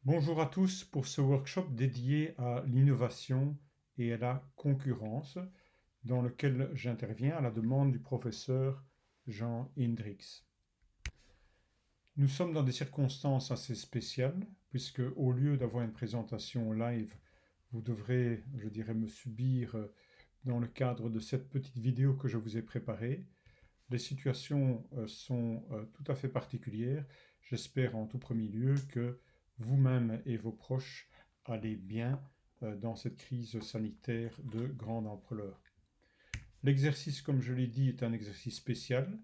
Bonjour à tous pour ce workshop dédié à l'innovation et à la concurrence, dans lequel j'interviens à la demande du professeur Jean Hendricks. Nous sommes dans des circonstances assez spéciales, puisque au lieu d'avoir une présentation live, vous devrez, je dirais, me subir dans le cadre de cette petite vidéo que je vous ai préparée. Les situations sont tout à fait particulières. J'espère en tout premier lieu que vous-même et vos proches allez bien dans cette crise sanitaire de grande ampleur. L'exercice, comme je l'ai dit, est un exercice spécial.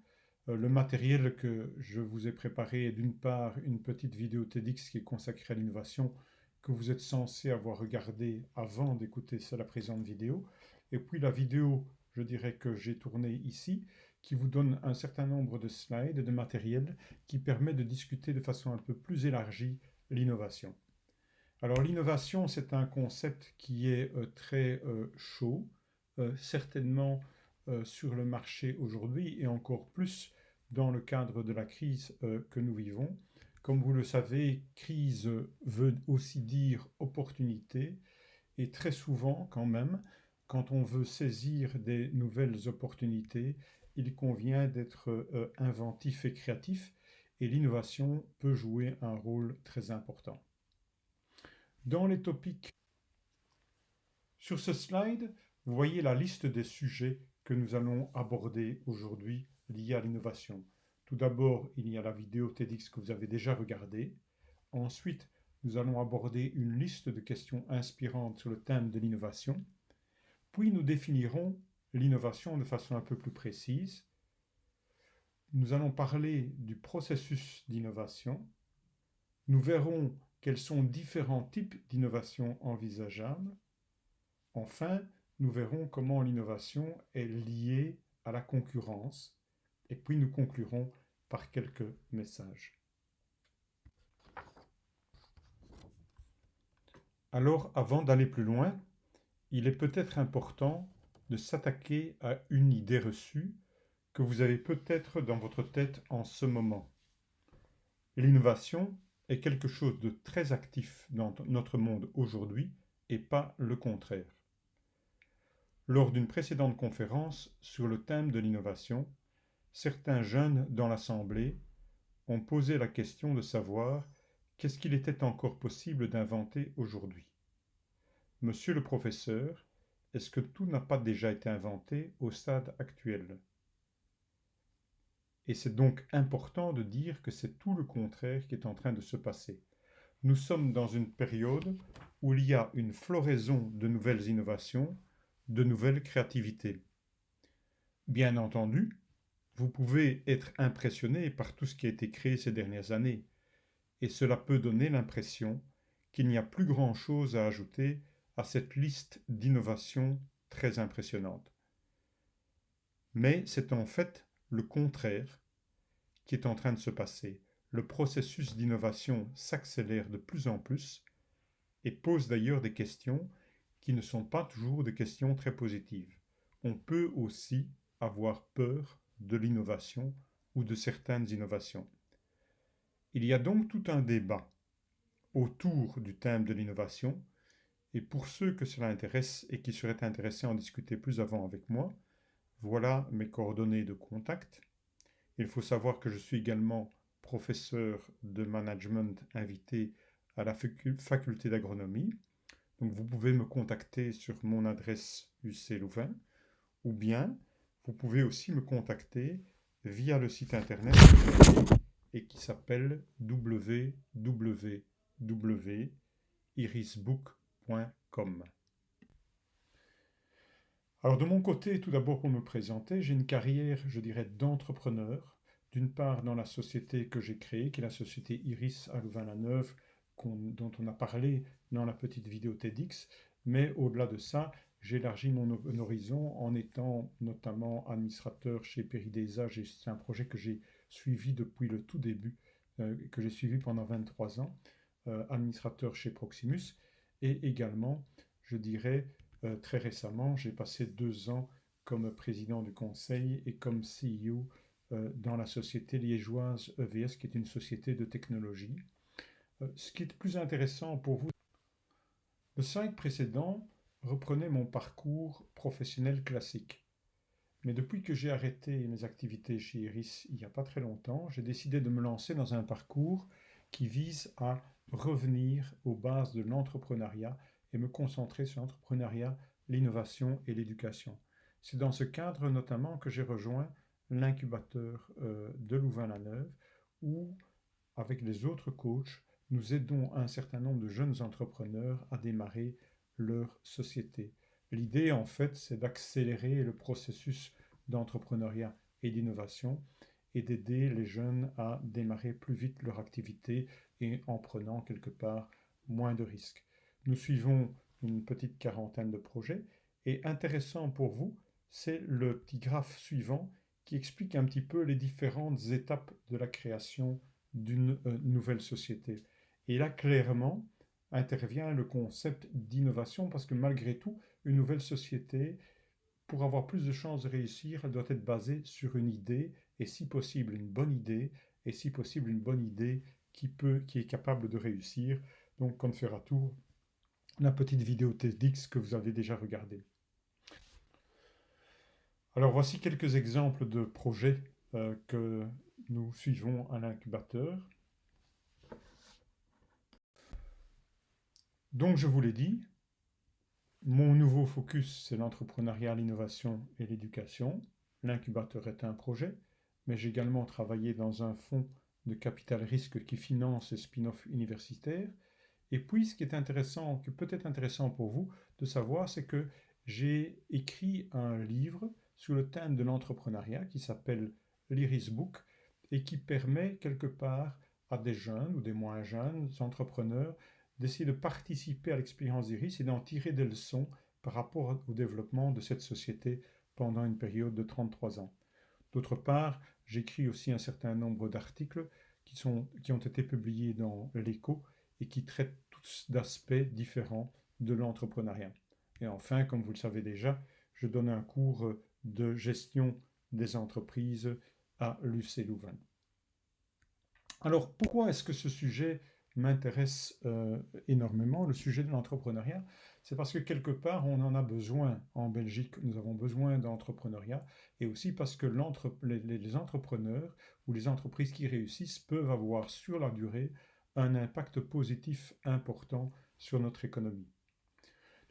Le matériel que je vous ai préparé est d'une part une petite vidéo TEDx qui est consacrée à l'innovation que vous êtes censé avoir regardée avant d'écouter la présente vidéo. Et puis la vidéo, je dirais que j'ai tournée ici, qui vous donne un certain nombre de slides et de matériel qui permet de discuter de façon un peu plus élargie l'innovation. Alors l'innovation, c'est un concept qui est très chaud, certainement sur le marché aujourd'hui et encore plus dans le cadre de la crise que nous vivons. Comme vous le savez, crise veut aussi dire opportunité et très souvent quand même, quand on veut saisir des nouvelles opportunités, il convient d'être inventif et créatif et l'innovation peut jouer un rôle très important. Dans les topics sur ce slide, vous voyez la liste des sujets que nous allons aborder aujourd'hui liés à l'innovation. Tout d'abord, il y a la vidéo TEDx que vous avez déjà regardée. Ensuite, nous allons aborder une liste de questions inspirantes sur le thème de l'innovation. Puis nous définirons l'innovation de façon un peu plus précise. Nous allons parler du processus d'innovation. Nous verrons quels sont différents types d'innovation envisageables. Enfin, nous verrons comment l'innovation est liée à la concurrence et puis nous conclurons par quelques messages. Alors, avant d'aller plus loin, il est peut-être important de s'attaquer à une idée reçue que vous avez peut-être dans votre tête en ce moment. L'innovation est quelque chose de très actif dans notre monde aujourd'hui et pas le contraire. Lors d'une précédente conférence sur le thème de l'innovation, certains jeunes dans l'Assemblée ont posé la question de savoir qu'est-ce qu'il était encore possible d'inventer aujourd'hui. Monsieur le professeur, est-ce que tout n'a pas déjà été inventé au stade actuel? Et c'est donc important de dire que c'est tout le contraire qui est en train de se passer. Nous sommes dans une période où il y a une floraison de nouvelles innovations, de nouvelles créativités. Bien entendu, vous pouvez être impressionné par tout ce qui a été créé ces dernières années, et cela peut donner l'impression qu'il n'y a plus grand-chose à ajouter à cette liste d'innovations très impressionnante. Mais c'est en fait le contraire qui est en train de se passer. Le processus d'innovation s'accélère de plus en plus et pose d'ailleurs des questions qui ne sont pas toujours des questions très positives. On peut aussi avoir peur de l'innovation ou de certaines innovations. Il y a donc tout un débat autour du thème de l'innovation, et pour ceux que cela intéresse et qui seraient intéressés à en discuter plus avant avec moi, voilà mes coordonnées de contact. Il faut savoir que je suis également professeur de management invité à la faculté d'agronomie. Donc vous pouvez me contacter sur mon adresse UC Louvain, ou bien vous pouvez aussi me contacter via le site internet et qui s'appelle www.irisbook.com. Alors de mon côté, tout d'abord pour me présenter, j'ai une carrière, je dirais, d'entrepreneur, d'une part dans la société que j'ai créée, qui est la société Iris à Louvain-la-Neuve, dont on a parlé dans la petite vidéo TEDx, mais au-delà de ça, j'ai élargi mon horizon en étant notamment administrateur chez Peridesa. C'est un projet que j'ai suivi depuis le tout début, que j'ai suivi pendant 23 ans, administrateur chez Proximus, et également, je dirais, très récemment, j'ai passé 2 ans comme président du conseil et comme CEO dans la société liégeoise EVS, qui est une société de technologie. Ce qui est plus intéressant pour vous, le slide précédent reprenait mon parcours professionnel classique. Mais depuis que j'ai arrêté mes activités chez Iris il n'y a pas très longtemps, j'ai décidé de me lancer dans un parcours qui vise à revenir aux bases de l'entrepreneuriat et me concentrer sur l'entrepreneuriat, l'innovation et l'éducation. C'est dans ce cadre notamment que j'ai rejoint l'incubateur de Louvain-la-Neuve où, avec les autres coachs, nous aidons un certain nombre de jeunes entrepreneurs à démarrer leur société. L'idée, en fait, c'est d'accélérer le processus d'entrepreneuriat et d'innovation et d'aider les jeunes à démarrer plus vite leur activité et en prenant quelque part moins de risques. Nous suivons une petite quarantaine de projets et intéressant pour vous, c'est le petit graphe suivant qui explique un petit peu les différentes étapes de la création d'une nouvelle société. Et là, clairement, intervient le concept d'innovation parce que malgré tout, une nouvelle société, pour avoir plus de chances de réussir, elle doit être basée sur une idée et si possible une bonne idée et si possible une bonne idée qui est capable de réussir. Donc on fera tout la petite vidéo TEDx que vous avez déjà regardée. Alors voici quelques exemples de projets que nous suivons à l'incubateur. Donc je vous l'ai dit, mon nouveau focus, c'est l'entrepreneuriat, l'innovation et l'éducation. L'incubateur est un projet, mais j'ai également travaillé dans un fonds de capital risque qui finance les spin-offs universitaires. Et puis, ce qui est intéressant, qui peut être intéressant pour vous de savoir, c'est que j'ai écrit un livre sur le thème de l'entrepreneuriat qui s'appelle l'Iris Book et qui permet quelque part à des jeunes ou des moins jeunes entrepreneurs d'essayer de participer à l'expérience d'Iris et d'en tirer des leçons par rapport au développement de cette société pendant une période de 33 ans. D'autre part, j'écris aussi un certain nombre d'articles qui ont été publiés dans l'Écho et qui traitent tous d'aspects différents de l'entrepreneuriat. Et enfin, comme vous le savez déjà, je donne un cours de gestion des entreprises à l'UC Louvain. Alors, pourquoi est-ce que ce sujet m'intéresse énormément, le sujet de l'entrepreneuriat? C'est parce que quelque part, on en a besoin en Belgique, nous avons besoin d'entrepreneuriat, et aussi parce que les entrepreneurs ou les entreprises qui réussissent peuvent avoir sur la durée un impact positif important sur notre économie.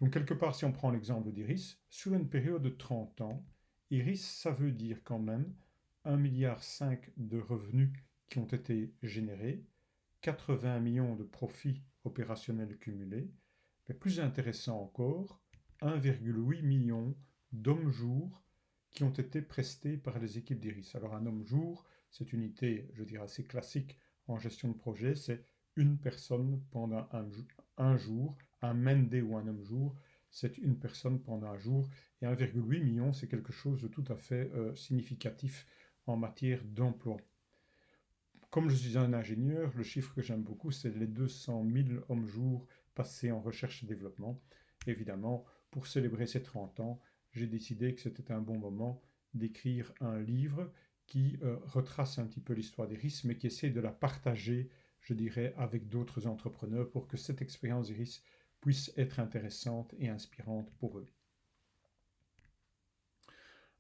Donc quelque part, si on prend l'exemple d'Iris, sur une période de 30 ans, Iris, ça veut dire quand même 1,5 milliard de revenus qui ont été générés, 80 millions de profits opérationnels cumulés, mais plus intéressant encore, 1,8 million d'hommes-jours qui ont été prestés par les équipes d'Iris. Alors un homme-jour, c'est une unité, je dirais, assez classique en gestion de projet, c'est une personne pendant un jour, un Mende ou un homme-jour, c'est une personne pendant un jour, et 1,8 million, c'est quelque chose de tout à fait significatif en matière d'emploi. Comme je suis un ingénieur, le chiffre que j'aime beaucoup, c'est les 200 000 hommes-jours passés en recherche et développement. Évidemment, pour célébrer ces 30 ans, j'ai décidé que c'était un bon moment d'écrire un livre qui retrace un petit peu l'histoire d'Iris, mais qui essaie de la partager, je dirais, avec d'autres entrepreneurs pour que cette expérience d'Iris puisse être intéressante et inspirante pour eux.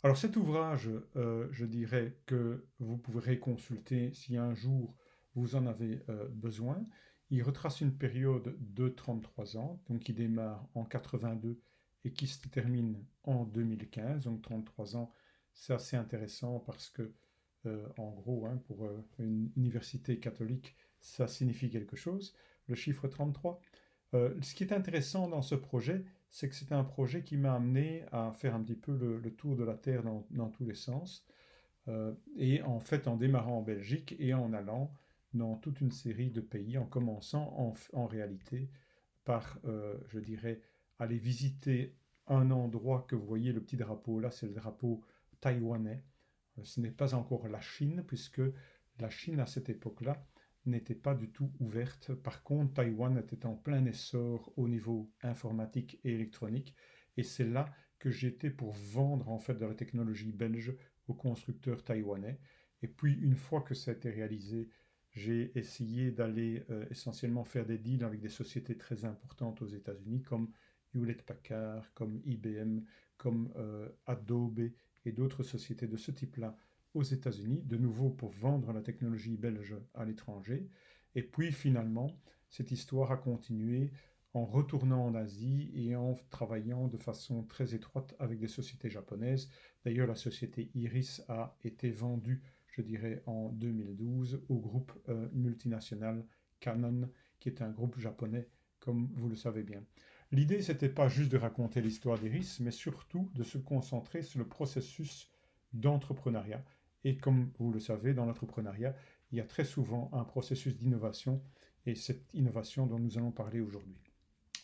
Alors cet ouvrage, je dirais que vous pourrez consulter si un jour vous en avez besoin. Il retrace une période de 33 ans, donc qui démarre en 82 et qui se termine en 2015, donc 33 ans. C'est assez intéressant parce que, en gros, hein, pour une université catholique, ça signifie quelque chose, le chiffre 33. Ce qui est intéressant dans ce projet, c'est que c'est un projet qui m'a amené à faire un petit peu le tour de la Terre dans tous les sens. Et en fait, en démarrant en Belgique et en allant dans toute une série de pays, en commençant en réalité par, je dirais, aller visiter un endroit que vous voyez, le petit drapeau là, c'est le drapeau taïwanais. Ce n'est pas encore la Chine, puisque la Chine à cette époque-là n'était pas du tout ouverte. Par contre, Taïwan était en plein essor au niveau informatique et électronique, et c'est là que j'étais pour vendre en fait de la technologie belge aux constructeurs taïwanais. Et puis une fois que ça a été réalisé, j'ai essayé d'aller essentiellement faire des deals avec des sociétés très importantes aux États-Unis comme Hewlett-Packard, comme IBM, comme Adobe et d'autres sociétés de ce type-là aux États-Unis, de nouveau pour vendre la technologie belge à l'étranger. Et puis finalement, cette histoire a continué en retournant en Asie et en travaillant de façon très étroite avec des sociétés japonaises. D'ailleurs, la société Iris a été vendue, je dirais, en 2012 au groupe multinational Canon, qui est un groupe japonais, comme vous le savez bien. L'idée, c'était pas juste de raconter l'histoire d'Iris, mais surtout de se concentrer sur le processus d'entrepreneuriat. Et comme vous le savez, dans l'entrepreneuriat, il y a très souvent un processus d'innovation, et cette innovation dont nous allons parler aujourd'hui.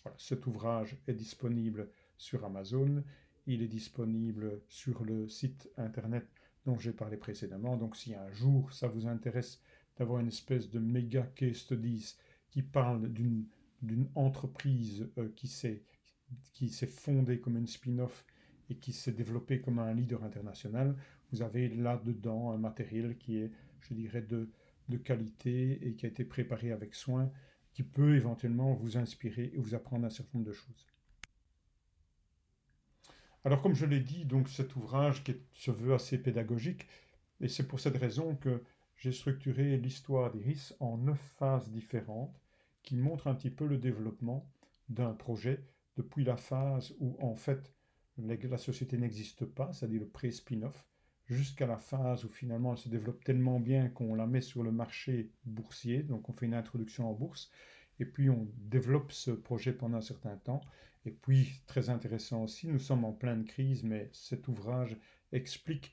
Voilà, cet ouvrage est disponible sur Amazon, il est disponible sur le site internet dont j'ai parlé précédemment. Donc si un jour ça vous intéresse d'avoir une espèce de méga case studies qui parle d'une entreprise qui s'est fondée comme une spin-off et qui s'est développée comme un leader international, vous avez là-dedans un matériel qui est, je dirais, de qualité et qui a été préparé avec soin, qui peut éventuellement vous inspirer et vous apprendre un certain nombre de choses. Alors comme je l'ai dit, donc cet ouvrage se veut assez pédagogique, et c'est pour cette raison que j'ai structuré l'histoire d'Iris en 9 phases différentes qui montrent un petit peu le développement d'un projet depuis la phase où en fait la société n'existe pas, c'est-à-dire le pré-spin-off, jusqu'à la phase où finalement elle se développe tellement bien qu'on la met sur le marché boursier, donc on fait une introduction en bourse, et puis on développe ce projet pendant un certain temps. Et puis, très intéressant aussi, nous sommes en pleine crise, mais cet ouvrage explique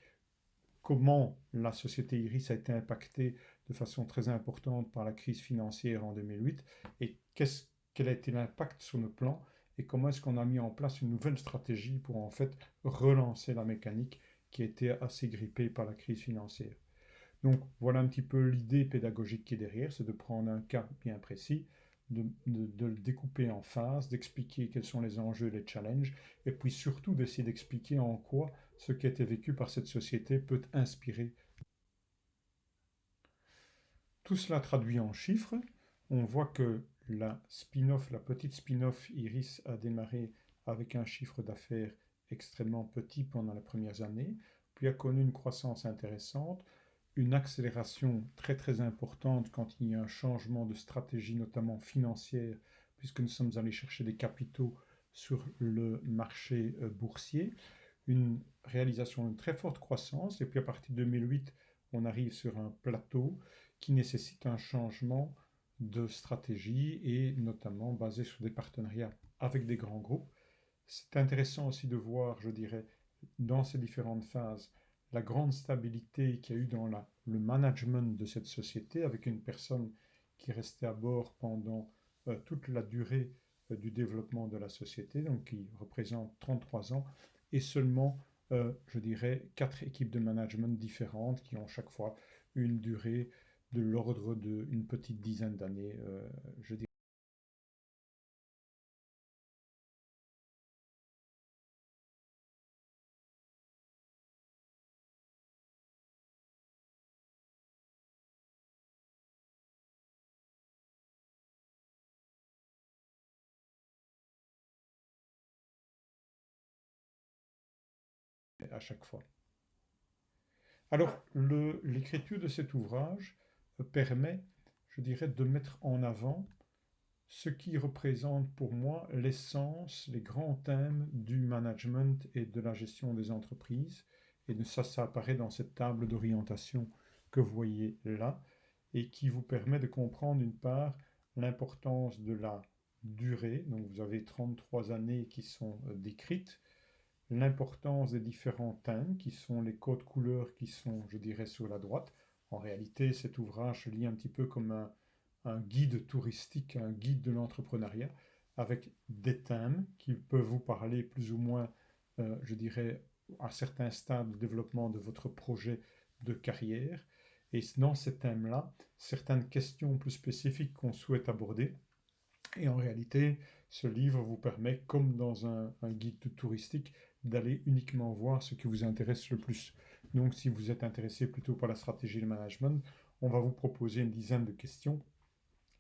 comment la société Iris a été impactée de façon très importante par la crise financière en 2008 et quel a été l'impact sur nos plans et comment est-ce qu'on a mis en place une nouvelle stratégie pour en fait relancer la mécanique qui a été assez grippée par la crise financière. Donc voilà un petit peu l'idée pédagogique qui est derrière, c'est de prendre un cas bien précis, de le découper en phases, d'expliquer quels sont les enjeux et les challenges, et puis surtout d'essayer d'expliquer en quoi ce qui a été vécu par cette société peut inspirer. Tout cela traduit en chiffres, on voit que la petite spin-off Iris a démarré avec un chiffre d'affaires extrêmement petit pendant les premières années, puis a connu une croissance intéressante, une accélération très très importante quand il y a un changement de stratégie, notamment financière, puisque nous sommes allés chercher des capitaux sur le marché boursier, une réalisation d'une très forte croissance, et puis à partir de 2008, on arrive sur un plateau qui nécessite un changement de stratégie et notamment basé sur des partenariats avec des grands groupes. C'est intéressant aussi de voir, je dirais, dans ces différentes phases, la grande stabilité qu'il y a eu dans le management de cette société, avec une personne qui est restée à bord pendant toute la durée du développement de la société, donc qui représente 33 ans, et seulement, je dirais, 4 équipes de management différentes qui ont chaque fois une durée de l'ordre d'une petite dizaine d'années, je dirais. À chaque fois. Alors, l'écriture de cet ouvrage permet, je dirais, de mettre en avant ce qui représente pour moi l'essence, les grands thèmes du management et de la gestion des entreprises. Et ça apparaît dans cette table d'orientation que vous voyez là, et qui vous permet de comprendre d'une part l'importance de la durée. Donc vous avez 33 années qui sont décrites, l'importance des différents thèmes qui sont les codes couleurs qui sont, je dirais, sur la droite. En réalité, cet ouvrage se lit un petit peu comme un guide touristique, un guide de l'entrepreneuriat, avec des thèmes qui peuvent vous parler plus ou moins, je dirais, à certains stades de développement de votre projet de carrière. Et dans ces thèmes-là, certaines questions plus spécifiques qu'on souhaite aborder. Et en réalité, ce livre vous permet, comme dans un guide touristique, d'aller uniquement voir ce qui vous intéresse le plus. Donc, si vous êtes intéressé plutôt par la stratégie de management, on va vous proposer une dizaine de questions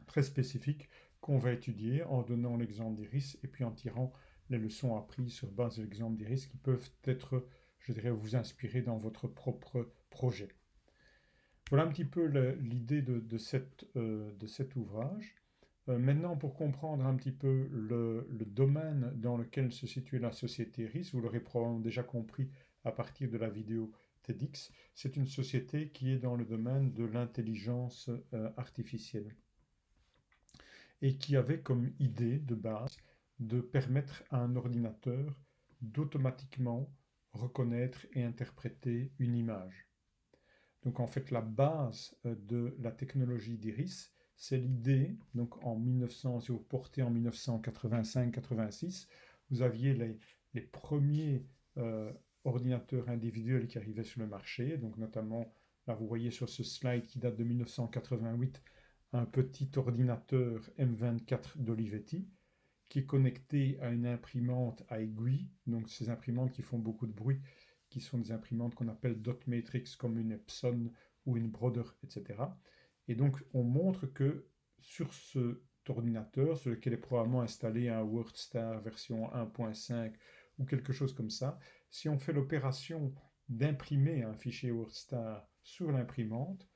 très spécifiques qu'on va étudier en donnant l'exemple d'Iris et puis en tirant les leçons apprises sur base de l'exemple d'Iris qui peuvent être, je dirais, vous inspirer dans votre propre projet. Voilà un petit peu l'idée de cet ouvrage. Maintenant, pour comprendre un petit peu le domaine dans lequel se situe la société RIS, vous l'aurez probablement déjà compris à partir de la vidéo TEDx, c'est une société qui est dans le domaine de l'intelligence artificielle et qui avait comme idée de base de permettre à un ordinateur d'automatiquement reconnaître et interpréter une image. Donc en fait, la base de la technologie d'Iris, c'est l'idée, donc en 1900, si vous portez en 1985-86, vous aviez les premiers ordinateurs individuels qui arrivaient sur le marché, donc notamment, là vous voyez sur ce slide qui date de 1988, un petit ordinateur M24 d'Olivetti, qui est connecté à une imprimante à aiguille, donc ces imprimantes qui font beaucoup de bruit, qui sont des imprimantes qu'on appelle dot matrix comme une Epson ou une Brother, etc. Et donc on montre que sur cet ordinateur, sur lequel est probablement installé un WordStar version 1.5 ou quelque chose comme ça, si on fait l'opération d'imprimer un fichier WordStar sur l'imprimante,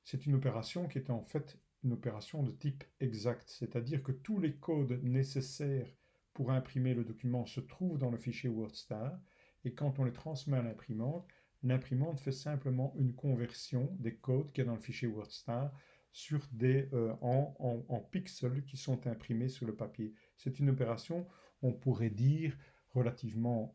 c'est une opération qui est en fait une opération de type exact, c'est-à-dire que tous les codes nécessaires pour imprimer le document se trouvent dans le fichier WordStar, et quand on les transmet à l'imprimante fait simplement une conversion des codes qu'il y a dans le fichier WordStar sur en pixels qui sont imprimés sur le papier. C'est une opération, on pourrait dire, relativement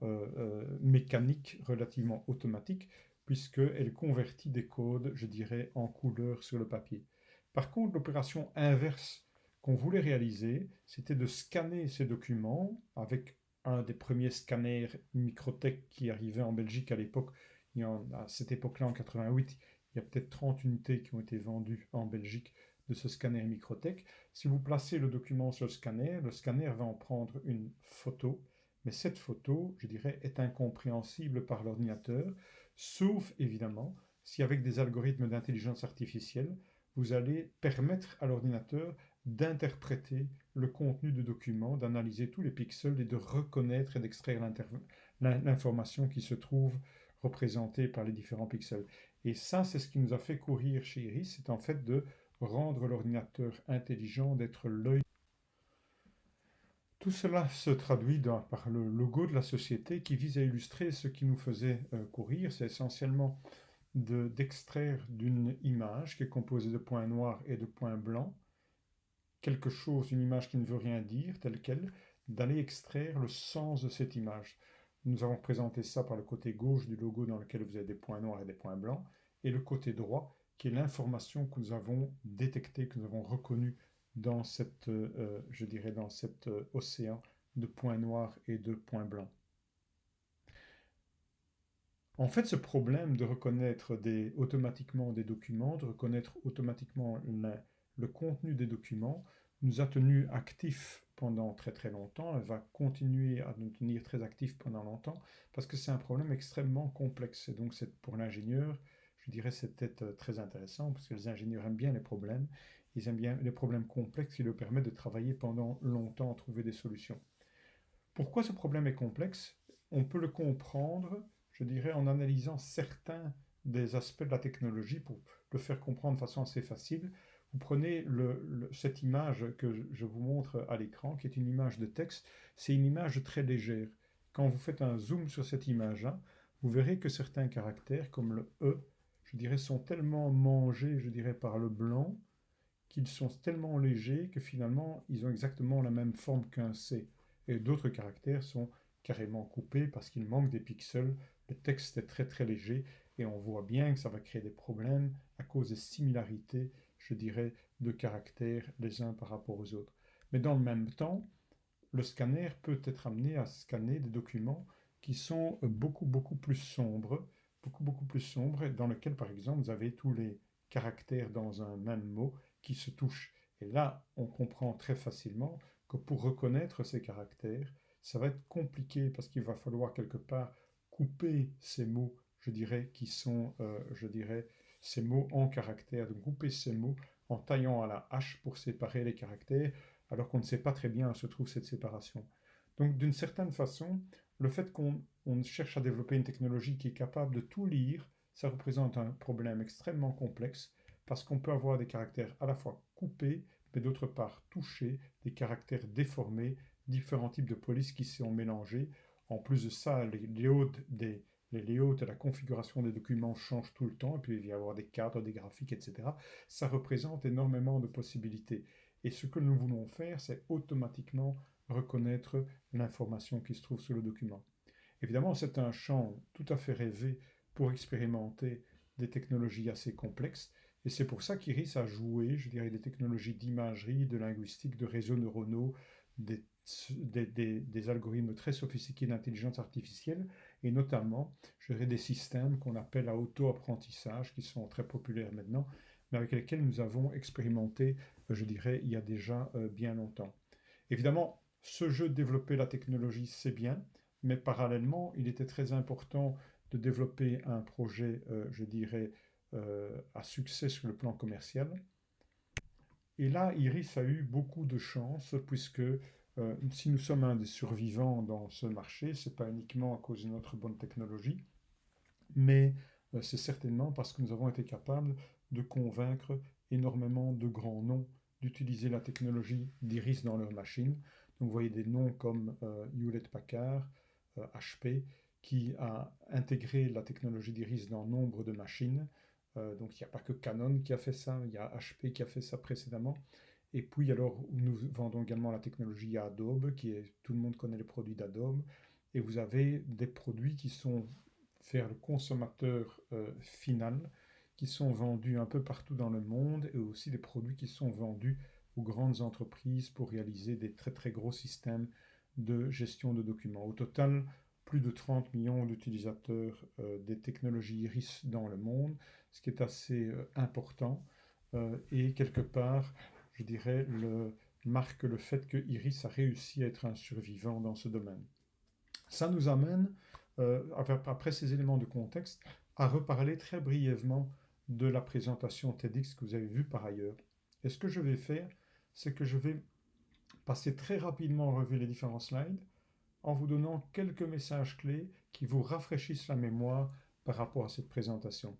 mécanique, relativement automatique, puisqu'elle convertit des codes, je dirais, en couleurs sur le papier. Par contre, l'opération inverse qu'on voulait réaliser, c'était de scanner ces documents avec un des premiers scanners Microtech qui arrivait en Belgique à l'époque. À cette époque-là, en 88, il y a peut-être 30 unités qui ont été vendues en Belgique de ce scanner Microtech. Si vous placez le document sur le scanner va en prendre une photo, mais cette photo, je dirais, est incompréhensible par l'ordinateur, sauf évidemment si avec des algorithmes d'intelligence artificielle, vous allez permettre à l'ordinateur d'interpréter le contenu du document, d'analyser tous les pixels et de reconnaître et d'extraire l'information qui se trouve représentée par les différents pixels. Et ça, c'est ce qui nous a fait courir chez Iris, c'est en fait de rendre l'ordinateur intelligent, d'être l'œil. Tout cela se traduit par le logo de la société qui vise à illustrer ce qui nous faisait courir. C'est essentiellement d'extraire d'une image qui est composée de points noirs et de points blancs, quelque chose, une image qui ne veut rien dire, telle qu'elle, d'aller extraire le sens de cette image. Nous avons présenté ça par le côté gauche du logo dans lequel vous avez des points noirs et des points blancs, et le côté droit qui est l'information que nous avons détectée, que nous avons reconnue dans je dirais, dans cet océan de points noirs et de points blancs. En fait, ce problème de reconnaître automatiquement des documents, de reconnaître automatiquement le contenu des documents, nous a tenus actifs pendant très très longtemps. Elle va continuer à nous tenir très actifs pendant longtemps parce que c'est un problème extrêmement complexe. Et donc, pour l'ingénieur, je dirais, c'était très intéressant parce que les ingénieurs aiment bien les problèmes. Ils aiment bien les problèmes complexes qui leur permettent de travailler pendant longtemps à trouver des solutions. Pourquoi ce problème est complexe? On peut le comprendre, je dirais, en analysant certains des aspects de la technologie pour le faire comprendre de façon assez facile. Vous prenez cette image que je vous montre à l'écran, qui est une image de texte. C'est une image très légère. Quand vous faites un zoom sur cette image-là, vous verrez que certains caractères, comme le E, je dirais, sont tellement mangés, je dirais, par le blanc, qu'ils sont tellement légers que finalement, ils ont exactement la même forme qu'un C. Et d'autres caractères sont carrément coupés parce qu'il manque des pixels. Le texte est très très léger et on voit bien que ça va créer des problèmes à cause des similarités, je dirais, de caractères les uns par rapport aux autres. Mais dans le même temps, le scanner peut être amené à scanner des documents qui sont beaucoup plus sombres, beaucoup plus sombres, dans lesquels par exemple vous avez tous les caractères dans un même mot qui se touchent. Et là, on comprend très facilement que pour reconnaître ces caractères, ça va être compliqué parce qu'il va falloir quelque part couper ces mots, je dirais, qui sont, je dirais, ces mots en caractères, de grouper ces mots en taillant à la hache pour séparer les caractères, alors qu'on ne sait pas très bien où se trouve cette séparation. Donc d'une certaine façon, le fait qu'on cherche à développer une technologie qui est capable de tout lire, ça représente un problème extrêmement complexe parce qu'on peut avoir des caractères à la fois coupés, mais d'autre part touchés, des caractères déformés, différents types de polices qui sont mélangés. En plus de ça, les layouts et la configuration des documents changent tout le temps, et puis il va y avoir des cadres, des graphiques, etc. Ça représente énormément de possibilités. Et ce que nous voulons faire, c'est automatiquement reconnaître l'information qui se trouve sur le document. Évidemment, c'est un champ tout à fait rêvé pour expérimenter des technologies assez complexes, et c'est pour ça qu'Iris a joué, je dirais, des technologies d'imagerie, de linguistique, de réseaux neuronaux, des, des algorithmes très sophistiqués d'intelligence artificielle, et notamment, je dirais, des systèmes qu'on appelle à auto-apprentissage, qui sont très populaires maintenant, mais avec lesquels nous avons expérimenté, je dirais, il y a déjà bien longtemps. Évidemment, ce jeu de développer la technologie, c'est bien, mais parallèlement, il était très important de développer un projet, je dirais, à succès sur le plan commercial. Et là, Iris a eu beaucoup de chance, puisque si nous sommes un des survivants dans ce marché, ce n'est pas uniquement à cause de notre bonne technologie, mais c'est certainement parce que nous avons été capables de convaincre énormément de grands noms d'utiliser la technologie d'Iris dans leurs machines. Donc vous voyez des noms comme Hewlett-Packard, HP, qui a intégré la technologie d'Iris dans nombre de machines. Donc il n'y a pas que Canon qui a fait ça, il y a HP qui a fait ça précédemment. Et puis alors nous vendons également la technologie à Adobe, tout le monde connaît les produits d'Adobe. Et vous avez des produits qui sont vers le consommateur final, qui sont vendus un peu partout dans le monde, et aussi des produits qui sont vendus aux grandes entreprises pour réaliser des très très gros systèmes de gestion de documents. Au total, plus de 30 millions d'utilisateurs des technologies Iris dans le monde, ce qui est assez important, et quelque part, je dirais, marque le fait que Iris a réussi à être un survivant dans ce domaine. Ça nous amène, après ces éléments de contexte, à reparler très brièvement de la présentation TEDx que vous avez vue par ailleurs. Et ce que je vais faire, c'est que je vais passer très rapidement en revue les différents slides en vous donnant quelques messages clés qui vous rafraîchissent la mémoire par rapport à cette présentation.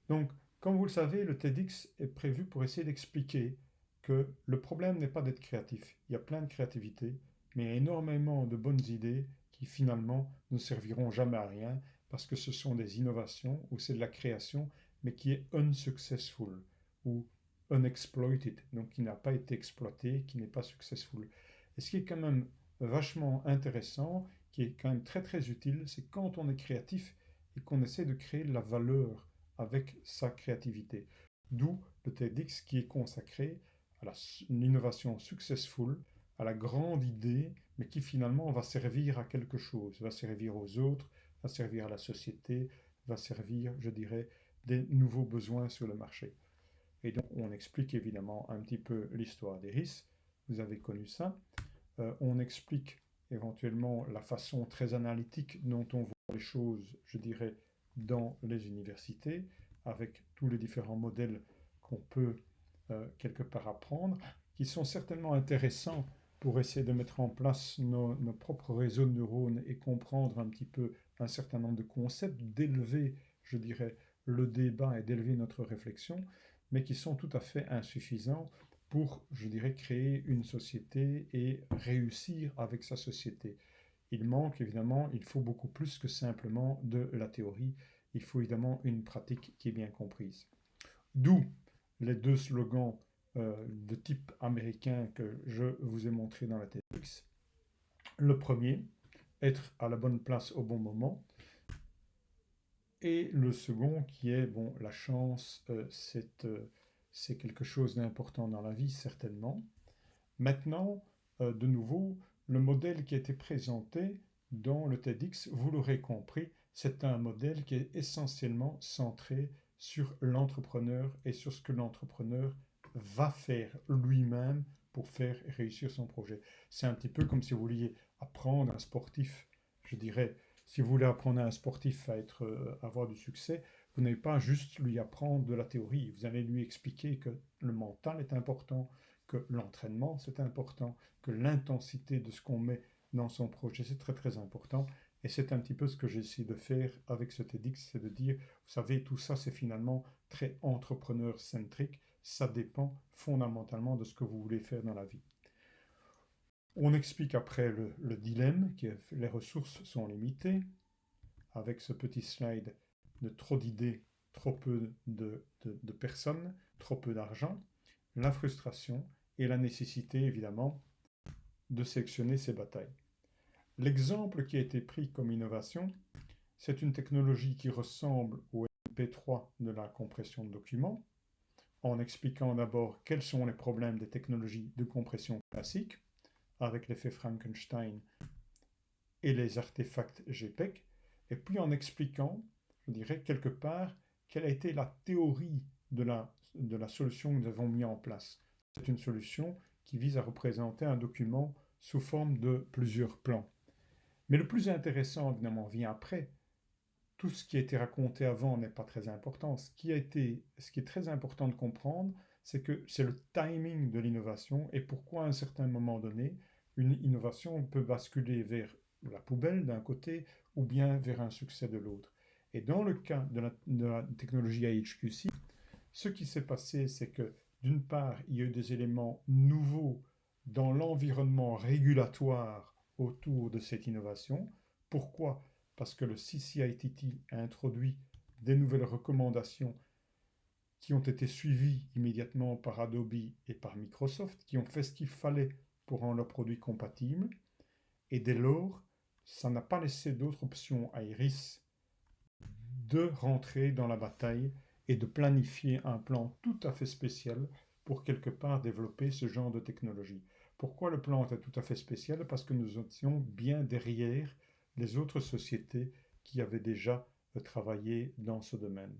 Donc, comme vous le savez, le TEDx est prévu pour essayer d'expliquer que le problème n'est pas d'être créatif. Il y a plein de créativité, mais il y a énormément de bonnes idées qui finalement ne serviront jamais à rien parce que ce sont des innovations ou c'est de la création, mais qui est unsuccessful ou unexploited, donc qui n'a pas été exploité, qui n'est pas successful. Et ce qui est quand même vachement intéressant, qui est quand même très très utile, c'est quand on est créatif et qu'on essaie de créer de la valeur avec sa créativité. D'où le TEDx qui est consacré à l'innovation successful, à la grande idée, mais qui finalement va servir à quelque chose, va servir aux autres, va servir à la société, va servir, je dirais, des nouveaux besoins sur le marché. Et donc on explique évidemment un petit peu l'histoire d'Iris, vous avez connu ça. On explique éventuellement la façon très analytique dont on voit les choses, je dirais, dans les universités, avec tous les différents modèles qu'on peut quelque part apprendre, qui sont certainement intéressants pour essayer de mettre en place nos propres réseaux de neurones et comprendre un petit peu un certain nombre de concepts, d'élever, je dirais, le débat et d'élever notre réflexion, mais qui sont tout à fait insuffisants pour, je dirais, créer une société et réussir avec sa société. Il manque évidemment, il faut beaucoup plus que simplement de la théorie, il faut évidemment une pratique qui est bien comprise. D'où les deux slogans de type américain que je vous ai montré dans la TEDx. Le premier, être à la bonne place au bon moment. Et le second qui est, bon, la chance, c'est quelque chose d'important dans la vie, certainement. Maintenant, de nouveau, le modèle qui a été présenté dans le TEDx, vous l'aurez compris, c'est un modèle qui est essentiellement centré sur l'entrepreneur et sur ce que l'entrepreneur va faire lui-même pour faire réussir son projet. C'est un petit peu comme si vous vouliez apprendre un sportif, je dirais, si vous voulez apprendre à un sportif à avoir du succès, Vous n'allez pas juste lui apprendre de la théorie, vous allez lui expliquer que le mental est important, que l'entraînement c'est important, que l'intensité de ce qu'on met dans son projet c'est très très important. Et c'est un petit peu ce que j'essaie de faire avec ce TEDx, c'est de dire, vous savez, tout ça c'est finalement très entrepreneur-centrique, ça dépend fondamentalement de ce que vous voulez faire dans la vie. On explique après le dilemme, que les ressources sont limitées, avec ce petit slide de trop d'idées, trop peu de personnes, trop peu d'argent, la frustration et la nécessité évidemment de sélectionner ses batailles. L'exemple qui a été pris comme innovation, c'est une technologie qui ressemble au MP3 de la compression de documents, en expliquant d'abord quels sont les problèmes des technologies de compression classiques, avec l'effet Frankenstein et les artefacts JPEG, et puis en expliquant, je dirais, quelque part, quelle a été la théorie de la solution que nous avons mis en place. C'est une solution qui vise à représenter un document sous forme de plusieurs plans. Mais le plus intéressant, évidemment, vient après. Tout ce qui a été raconté avant n'est pas très important. Ce qui est très important de comprendre, c'est que c'est le timing de l'innovation et pourquoi à un certain moment donné, une innovation peut basculer vers la poubelle d'un côté ou bien vers un succès de l'autre. Et dans le cas de la technologie IHQC, ce qui s'est passé, c'est que d'une part, il y a eu des éléments nouveaux dans l'environnement régulatoire autour de cette innovation. Pourquoi? Parce que le CCITT a introduit des nouvelles recommandations qui ont été suivies immédiatement par Adobe et par Microsoft, qui ont fait ce qu'il fallait pour rendre leurs produits compatibles. Et dès lors, ça n'a pas laissé d'autre option à Iris de rentrer dans la bataille et de planifier un plan tout à fait spécial pour quelque part développer ce genre de technologie. Pourquoi le plan était tout à fait spécial? Parce que nous étions bien derrière les autres sociétés qui avaient déjà travaillé dans ce domaine.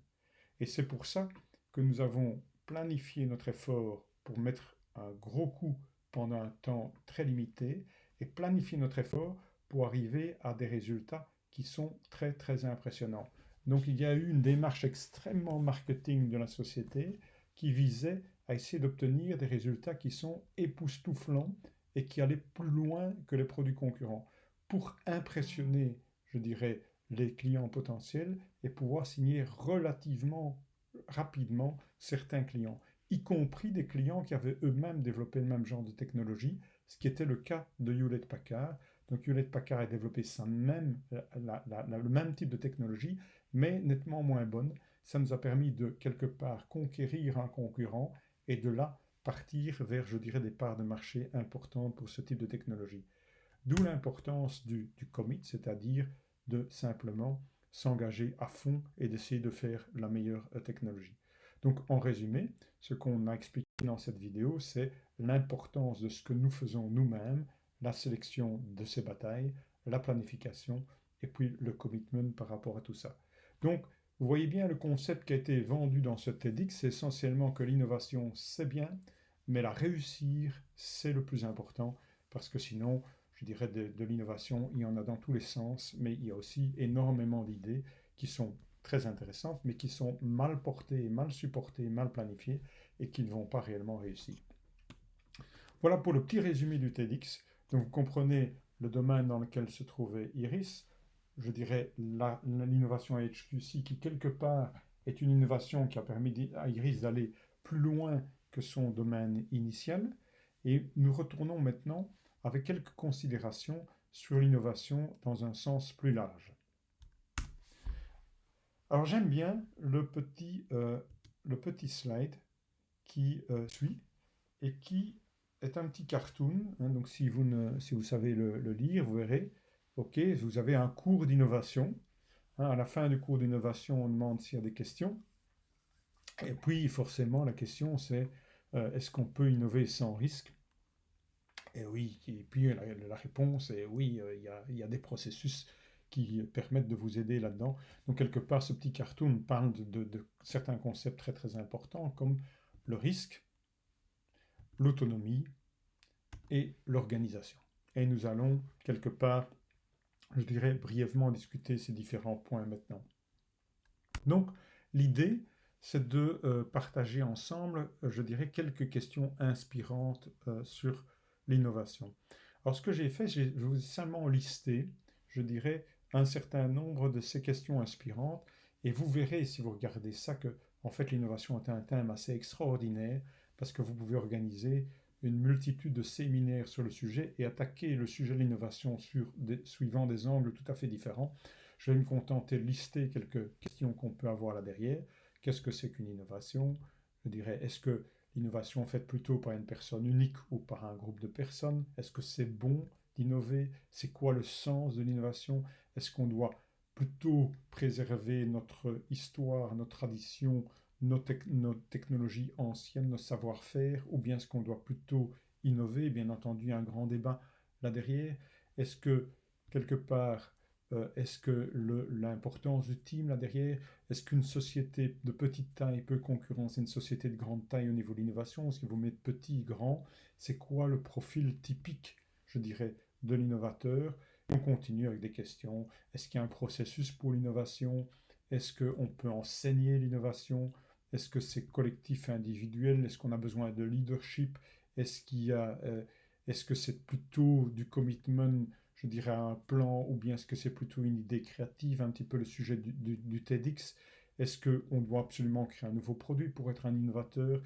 Et c'est pour ça que nous avons planifié notre effort pour mettre un gros coup pendant un temps très limité et planifier notre effort pour arriver à des résultats qui sont très très impressionnants. Donc il y a eu une démarche extrêmement marketing de la société qui visait à essayer d'obtenir des résultats qui sont époustouflants et qui allaient plus loin que les produits concurrents pour impressionner, je dirais, les clients potentiels et pouvoir signer relativement rapidement certains clients, y compris des clients qui avaient eux-mêmes développé le même genre de technologie, ce qui était le cas de Hewlett-Packard. Donc Hewlett-Packard a développé le même type de technologie, mais nettement moins bonne. Ça nous a permis de quelque part conquérir un concurrent et de là partir vers, je dirais, des parts de marché importantes pour ce type de technologie. D'où l'importance du commit, c'est-à-dire de simplement s'engager à fond et d'essayer de faire la meilleure technologie. Donc en résumé, ce qu'on a expliqué dans cette vidéo, c'est l'importance de ce que nous faisons nous-mêmes, la sélection de ces batailles, la planification et puis le commitment par rapport à tout ça. Donc vous voyez bien le concept qui a été vendu dans ce TEDx, c'est essentiellement que l'innovation c'est bien, mais la réussir c'est le plus important parce que sinon je dirais, de l'innovation, il y en a dans tous les sens, mais il y a aussi énormément d'idées qui sont très intéressantes, mais qui sont mal portées, mal supportées, mal planifiées, et qui ne vont pas réellement réussir. Voilà pour le petit résumé du TEDx. Donc vous comprenez le domaine dans lequel se trouvait Iris, je dirais l'innovation HQC qui quelque part est une innovation qui a permis à Iris d'aller plus loin que son domaine initial. Et nous retournons maintenant avec quelques considérations sur l'innovation dans un sens plus large. Alors j'aime bien le petit slide qui suit et qui est un petit cartoon. Hein, donc si vous savez le lire, vous verrez, ok, vous avez un cours d'innovation. Hein, à la fin du cours d'innovation, on demande s'il y a des questions. Et puis forcément, la question c'est est-ce qu'on peut innover sans risque? Et oui, et puis la réponse est oui, il y a des processus qui permettent de vous aider là-dedans. Donc quelque part, ce petit cartoon parle de certains concepts très très importants comme le risque, l'autonomie et l'organisation. Et nous allons quelque part, je dirais brièvement discuter ces différents points maintenant. Donc L'idée, c'est de partager ensemble, je dirais, quelques questions inspirantes sur l'innovation. Alors, ce que j'ai fait, je vous ai simplement listé, je dirais, un certain nombre de ces questions inspirantes, et vous verrez, si vous regardez ça, que, en fait, l'innovation est un thème assez extraordinaire, parce que vous pouvez organiser une multitude de séminaires sur le sujet et attaquer le sujet de l'innovation suivant des angles tout à fait différents. Je vais me contenter de lister quelques questions qu'on peut avoir là derrière. Qu'est-ce que c'est qu'une innovation? Je dirais, est-ce que l'innovation est faite plutôt par une personne unique ou par un groupe de personnes? Est-ce que c'est bon d'innover? C'est quoi le sens de l'innovation? Est-ce qu'on doit plutôt préserver notre histoire, notre tradition, nos technologies anciennes, nos savoir-faire, ou bien est-ce qu'on doit plutôt innover? Bien entendu, il y a un grand débat là derrière. Est-ce que, quelque part, est-ce que l'importance du team là derrière, est-ce qu'une société de petite taille peut concurrencer une société de grande taille au niveau de l'innovation? Est-ce qu'il vous mettre petit, grand? C'est quoi le profil typique, je dirais, de l'innovateur? On continue avec des questions. Est-ce qu'il y a un processus pour l'innovation? Est-ce qu'on peut enseigner l'innovation? Est-ce que c'est collectif et individuel? Est-ce qu'on a besoin de leadership? Est-ce qu'il y a, est-ce que c'est plutôt du commitment, je dirais, à un plan, ou bien est-ce que c'est plutôt une idée créative, un petit peu le sujet du TEDx? Est-ce qu'on doit absolument créer un nouveau produit pour être un innovateur?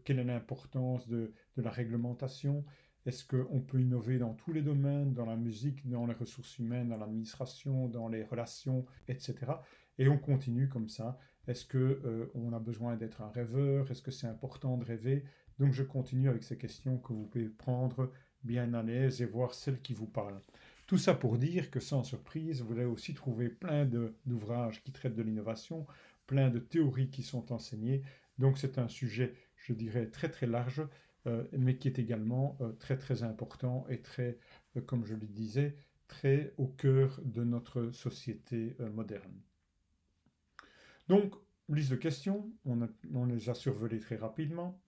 Quelle est l'importance de la réglementation? Est-ce qu'on peut innover dans tous les domaines, dans la musique, dans les ressources humaines, dans l'administration, dans les relations, etc. Et on continue comme ça. Est-ce qu'on a besoin d'être un rêveur? Est-ce que c'est important de rêver? Donc je continue avec ces questions que vous pouvez prendre bien à l'aise et voir celles qui vous parlent. Tout ça pour dire que sans surprise, vous allez aussi trouver plein d'ouvrages qui traitent de l'innovation, plein de théories qui sont enseignées. Donc c'est un sujet, je dirais, très très large, mais qui est également très très important et très, comme je le disais, très au cœur de notre société moderne. Donc, liste de questions, on les a survolées très rapidement.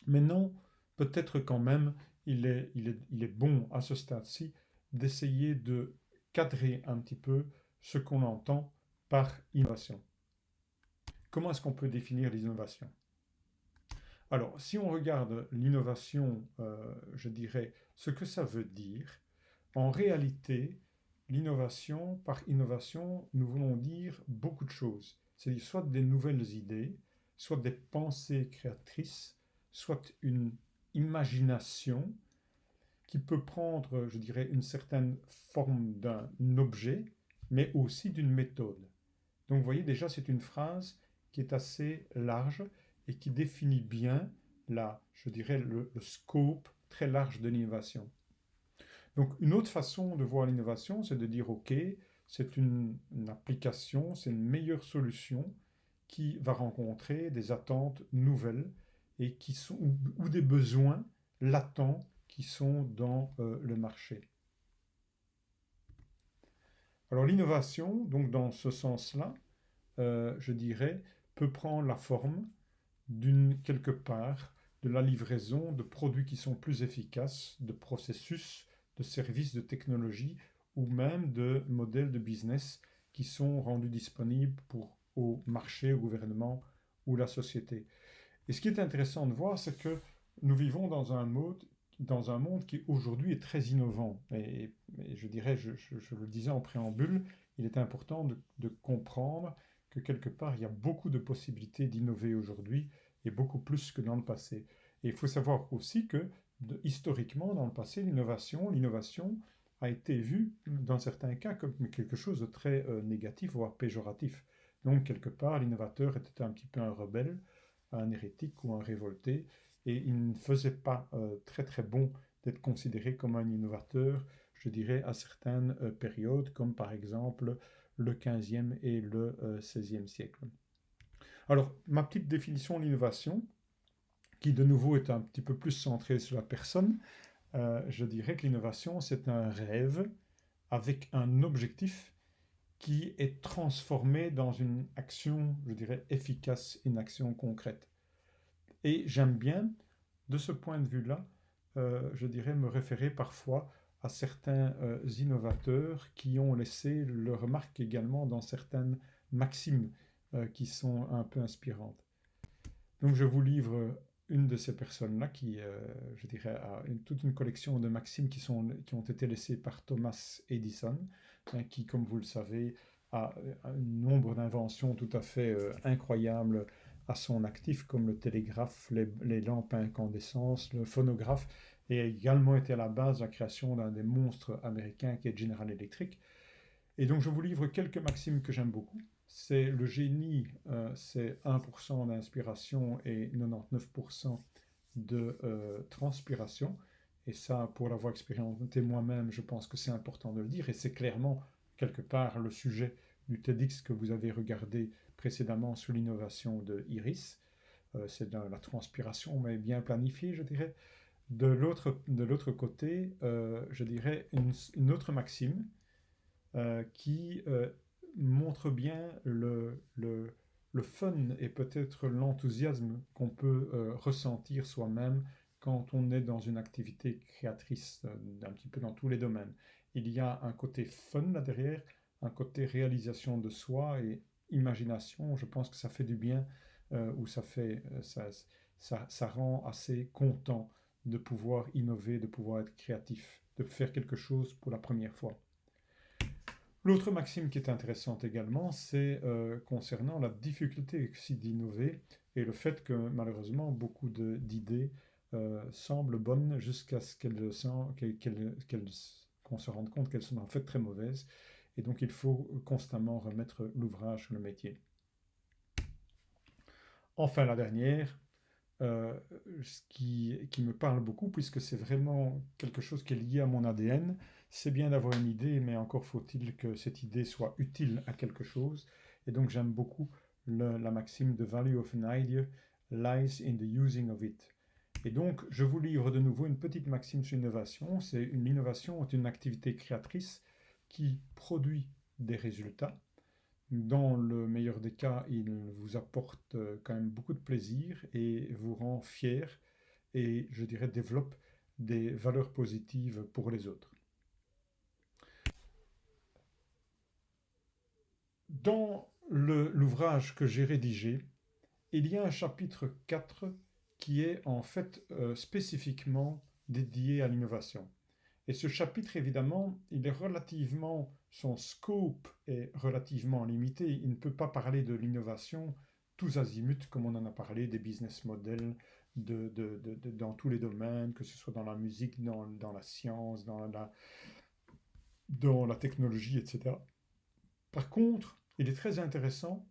Mais non, peut-être quand même, il est bon à ce stade-ci d'essayer de cadrer un petit peu ce qu'on entend par innovation. Comment est-ce qu'on peut définir l'innovation? Alors, si on regarde l'innovation, je dirais ce que ça veut dire, en réalité, l'innovation, par innovation, nous voulons dire beaucoup de choses. C'est-à-dire soit des nouvelles idées, soit des pensées créatrices, soit une imagination qui peut prendre, je dirais, une certaine forme d'un objet, mais aussi d'une méthode. Donc vous voyez déjà, c'est une phrase qui est assez large et qui définit bien je dirais, le scope très large de l'innovation. Donc une autre façon de voir l'innovation, c'est de dire, OK, c'est une application, c'est une meilleure solution qui va rencontrer des attentes nouvelles et ou des besoins latents qui sont dans le marché. Alors l'innovation, donc dans ce sens-là, je dirais, peut prendre la forme quelque part de la livraison de produits qui sont plus efficaces, de processus, de services, de technologies ou même de modèles de business qui sont rendus disponibles au marché, au gouvernement ou la société. Et ce qui est intéressant de voir, c'est que nous vivons dans un monde qui aujourd'hui est très innovant. Et je dirais, je le disais en préambule, il est important de comprendre que quelque part, il y a beaucoup de possibilités d'innover aujourd'hui et beaucoup plus que dans le passé. Et il faut savoir aussi que historiquement, dans le passé, l'innovation a été vue dans certains cas comme quelque chose de très négatif, voire péjoratif. Donc, quelque part, l'innovateur était un petit peu un rebelle, un hérétique ou un révolté, et il ne faisait pas très très bon d'être considéré comme un innovateur, je dirais, à certaines périodes, comme par exemple le 15e et le 16e siècle. Alors, ma petite définition de l'innovation, qui de nouveau est un petit peu plus centrée sur la personne, je dirais que l'innovation, c'est un rêve avec un objectif qui est transformé dans une action, je dirais, efficace, une action concrète. Et j'aime bien, de ce point de vue-là, je dirais, me référer parfois à certains innovateurs qui ont laissé leur marque également dans certaines maximes qui sont un peu inspirantes. Donc je vous livre une de ces personnes-là qui, je dirais, a toute une collection de maximes qui ont été laissées par Thomas Edison, hein, qui, comme vous le savez, a un nombre d'inventions tout à fait incroyables à son actif, comme le télégraphe, les lampes à incandescence, le phonographe, et a également été à la base de la création d'un des monstres américains qui est General Electric. Et donc je vous livre quelques maximes que j'aime beaucoup. C'est le génie, c'est 1% d'inspiration et 99% de transpiration. Et ça, pour l'avoir expérimenté moi-même, je pense que c'est important de le dire. Et c'est clairement, quelque part, le sujet du TEDx que vous avez regardé précédemment sur l'innovation de Iris. C'est de la transpiration, mais bien planifiée, je dirais. De l'autre côté, je dirais une autre maxime qui montre bien le fun et peut-être l'enthousiasme qu'on peut ressentir soi-même quand on est dans une activité créatrice, un petit peu dans tous les domaines. Il y a un côté fun là derrière, un côté réalisation de soi et imagination. Je pense que ça fait du bien ou ça rend assez content de pouvoir innover, de pouvoir être créatif, de faire quelque chose pour la première fois. L'autre maxime qui est intéressante également, c'est concernant la difficulté aussi d'innover et le fait que malheureusement beaucoup d'idées semblent bonnes jusqu'à ce qu'on se rende compte qu'elles sont en fait très mauvaises. Et donc il faut constamment remettre l'ouvrage sur le métier. Enfin, la dernière, ce qui me parle beaucoup, puisque c'est vraiment quelque chose qui est lié à mon ADN. C'est bien d'avoir une idée, mais encore faut-il que cette idée soit utile à quelque chose. Et donc j'aime beaucoup la maxime "The value of an idea lies in the using of it". Et donc je vous livre de nouveau une petite maxime sur l'innovation. L'innovation est une activité créatrice qui produit des résultats. Dans le meilleur des cas, il vous apporte quand même beaucoup de plaisir et vous rend fier et, je dirais, développe des valeurs positives pour les autres. Dans l'ouvrage que j'ai rédigé, il y a un chapitre 4 qui est en fait spécifiquement dédié à l'innovation. Et ce chapitre, évidemment, son scope est relativement limité. Il ne peut pas parler de l'innovation tous azimuts, comme on en a parlé, des business models dans tous les domaines, que ce soit dans la musique, dans la science, dans la technologie, etc. Par contre, il est très intéressant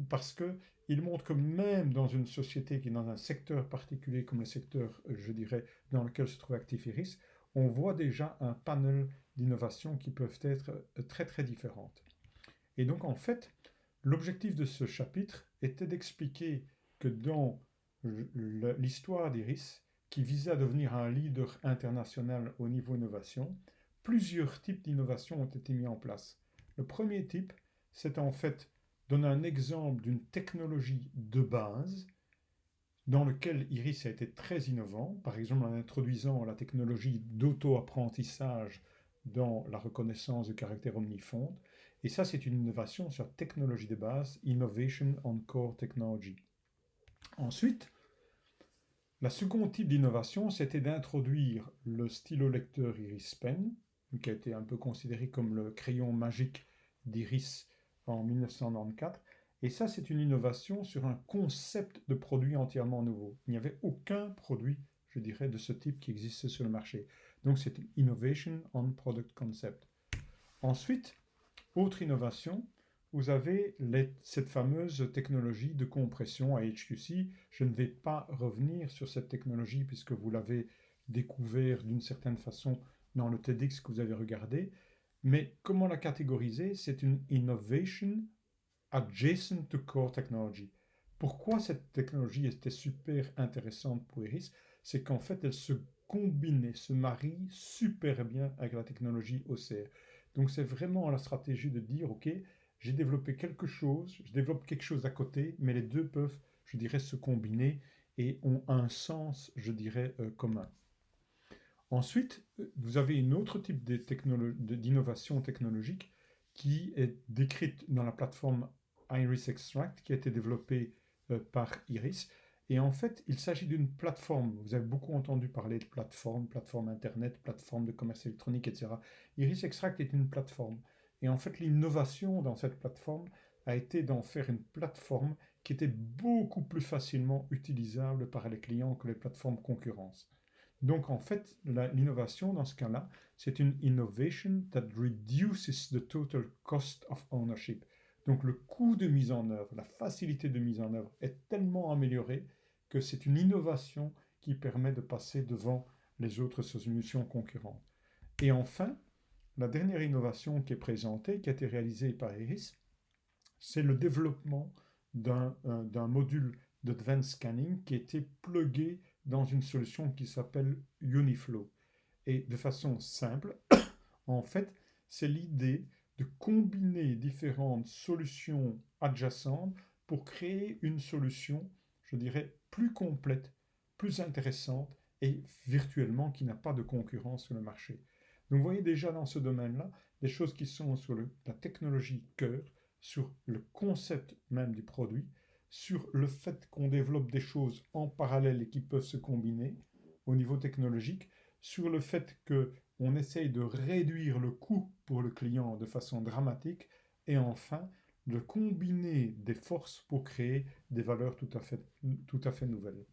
parce qu'il montre que même dans une société qui est dans un secteur particulier, comme le secteur, je dirais, dans lequel se trouve Actif Iris, on voit déjà un panel d'innovations qui peuvent être très très différentes. Et donc en fait, l'objectif de ce chapitre était d'expliquer que dans l'histoire d'Iris, qui visait à devenir un leader international au niveau innovation, plusieurs types d'innovations ont été mis en place. Le premier type, c'est en fait donner un exemple d'une technologie de base dans lequel Iris a été très innovant, par exemple en introduisant la technologie d'auto-apprentissage dans la reconnaissance de caractère omnifonde. Et ça, c'est une innovation sur technologie de base, Innovation on Core Technology. Ensuite, la seconde type d'innovation, c'était d'introduire le stylo lecteur Iris Pen, qui a été un peu considéré comme le crayon magique d'Iris en 1994. Et ça, c'est une innovation sur un concept de produit entièrement nouveau. Il n'y avait aucun produit, je dirais, de ce type qui existait sur le marché. Donc, c'est une Innovation on Product Concept. Ensuite, autre innovation, vous avez cette fameuse technologie de compression à HQC. Je ne vais pas revenir sur cette technologie puisque vous l'avez découvert d'une certaine façon dans le TEDx que vous avez regardé. Mais comment la catégoriser? C'est une innovation adjacent to core technology. Pourquoi cette technologie était super intéressante pour Iris? C'est qu'en fait, elle se combine et se marie super bien avec la technologie OCR. Donc c'est vraiment la stratégie de dire, ok, j'ai développé quelque chose, je développe quelque chose à côté, mais les deux peuvent, je dirais, se combiner et ont un sens, je dirais, commun. Ensuite, vous avez un autre type d'innovation technologique qui est décrite dans la plateforme Iris Extract qui a été développé par Iris. Et en fait, il s'agit d'une plateforme. Vous avez beaucoup entendu parler de plateforme Internet, plateforme de commerce électronique, etc. Iris Extract est une plateforme. Et en fait, l'innovation dans cette plateforme a été d'en faire une plateforme qui était beaucoup plus facilement utilisable par les clients que les plateformes concurrentes. Donc en fait, l'innovation dans ce cas-là, c'est une innovation that reduces the total cost of ownership. Donc le coût de mise en œuvre, la facilité de mise en œuvre est tellement améliorée que c'est une innovation qui permet de passer devant les autres solutions concurrentes. Et enfin, la dernière innovation qui est présentée, qui a été réalisée par Iris, c'est le développement d'un module d'advanced scanning qui a été plugué dans une solution qui s'appelle Uniflow. Et de façon simple, en fait, c'est l'idée de combiner différentes solutions adjacentes pour créer une solution, je dirais, plus complète, plus intéressante et virtuellement qui n'a pas de concurrence sur le marché. Donc vous voyez déjà dans ce domaine-là des choses qui sont sur la technologie cœur, sur le concept même du produit, sur le fait qu'on développe des choses en parallèle et qui peuvent se combiner au niveau technologique, sur le fait qu'on essaye de réduire le coût pour le client de façon dramatique, et enfin de combiner des forces pour créer des valeurs tout à fait nouvelles.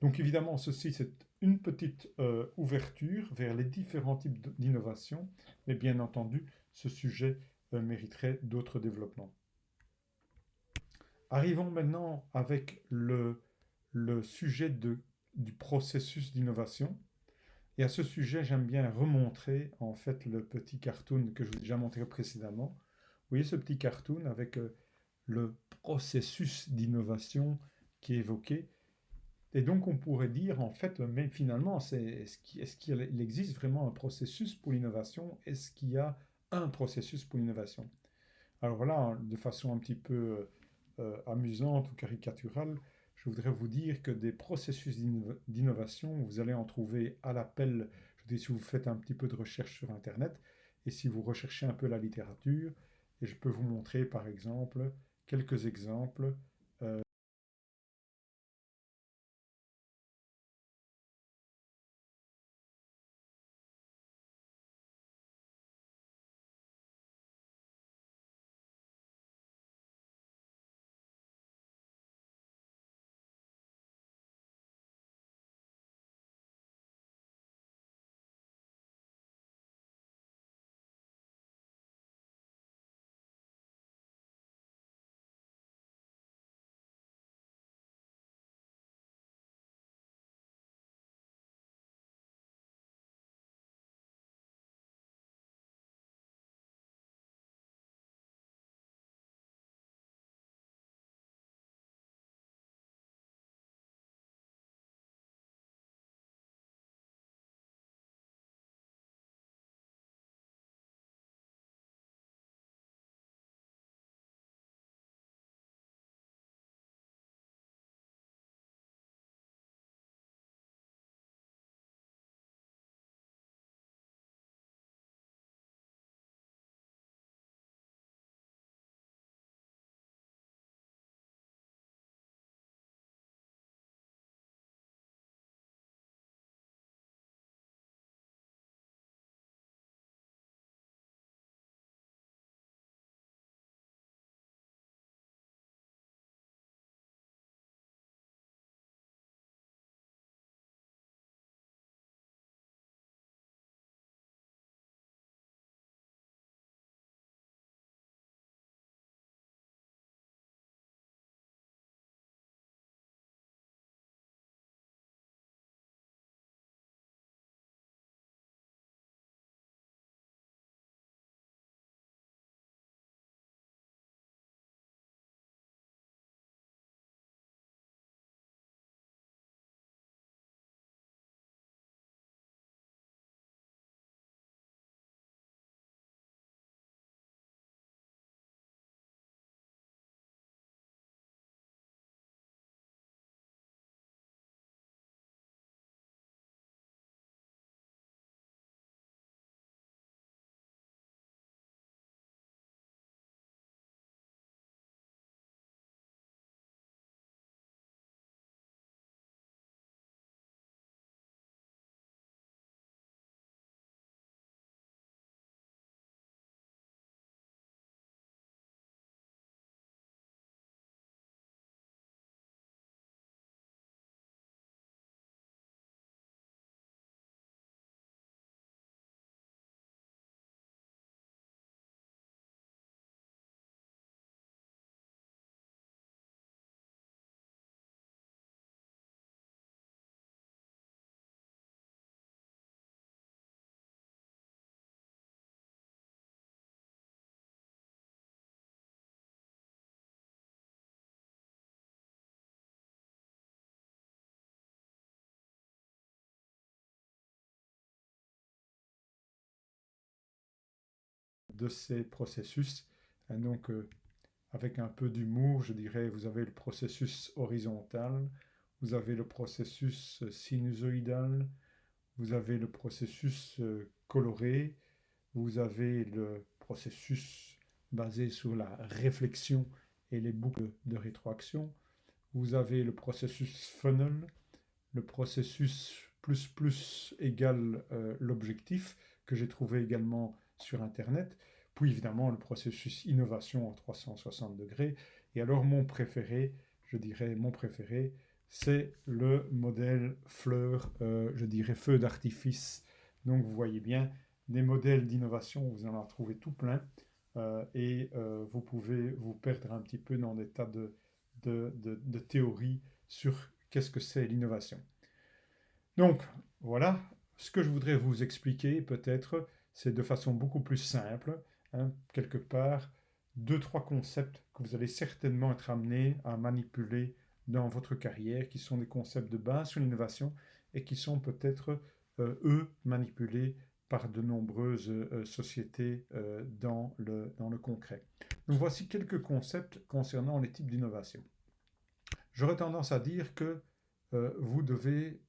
Donc évidemment, ceci c'est une petite ouverture vers les différents types d'innovation, mais bien entendu, ce sujet mériterait d'autres développements. Arrivons maintenant avec le sujet du processus d'innovation. Et à ce sujet, j'aime bien remontrer en fait le petit cartoon que je vous ai déjà montré précédemment. Vous voyez ce petit cartoon avec le processus d'innovation qui est évoqué. Et donc on pourrait dire en fait, mais finalement, est-ce qu'il existe vraiment un processus pour l'innovation? Est-ce qu'il y a un processus pour l'innovation? Alors là, de façon un petit peu amusante ou caricaturale, je voudrais vous dire que des processus d'innovation, vous allez en trouver à l'appel, je dis si vous faites un petit peu de recherche sur Internet et si vous recherchez un peu la littérature, et je peux vous montrer par exemple quelques exemples de ces processus. Et donc, avec un peu d'humour, je dirais, vous avez le processus horizontal, vous avez le processus sinusoïdal, vous avez le processus coloré, vous avez le processus basé sur la réflexion et les boucles de rétroaction, vous avez le processus funnel, le processus plus égale l'objectif, que j'ai trouvé également sur Internet, puis évidemment le processus innovation en 360 degrés. Et alors mon préféré, je dirais mon préféré, c'est le modèle fleur, je dirais feu d'artifice. Donc vous voyez bien, des modèles d'innovation, vous en trouvez tout plein, et vous pouvez vous perdre un petit peu dans des tas de théories sur qu'est-ce que c'est l'innovation. Donc, voilà, ce que je voudrais vous expliquer, peut-être, c'est de façon beaucoup plus simple, hein, quelque part, deux, trois concepts que vous allez certainement être amenés à manipuler dans votre carrière, qui sont des concepts de base sur l'innovation et qui sont peut-être, eux, manipulés par de nombreuses sociétés dans le concret. Donc, voici quelques concepts concernant les types d'innovation. J'aurais tendance à dire que vous devez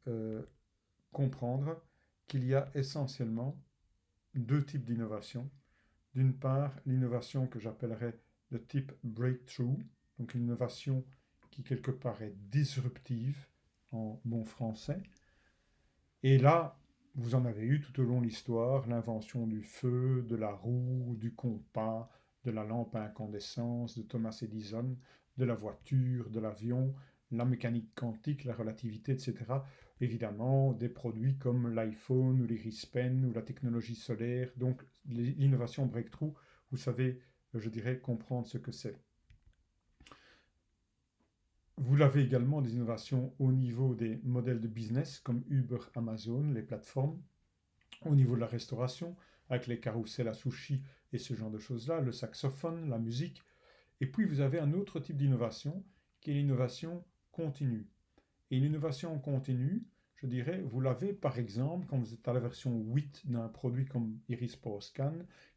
comprendre qu'il y a essentiellement deux types d'innovation. D'une part, l'innovation que j'appellerais de type breakthrough, donc une innovation qui quelque part est disruptive en bon français. Et là, vous en avez eu tout au long de l'histoire, l'invention du feu, de la roue, du compas, de la lampe à incandescence, de Thomas Edison, de la voiture, de l'avion, la mécanique quantique, la relativité, etc. Évidemment, des produits comme l'iPhone ou l'Iris Pen ou la technologie solaire. Donc, l'innovation breakthrough, vous savez, je dirais, comprendre ce que c'est. Vous l'avez également des innovations au niveau des modèles de business comme Uber, Amazon, les plateformes, au niveau de la restauration, avec les carousels à sushi et ce genre de choses-là, le saxophone, la musique. Et puis vous avez un autre type d'innovation qui est l'innovation continue. Et l'innovation continue, je dirais, vous l'avez par exemple quand vous êtes à la version 8 d'un produit comme Iris Power Scan,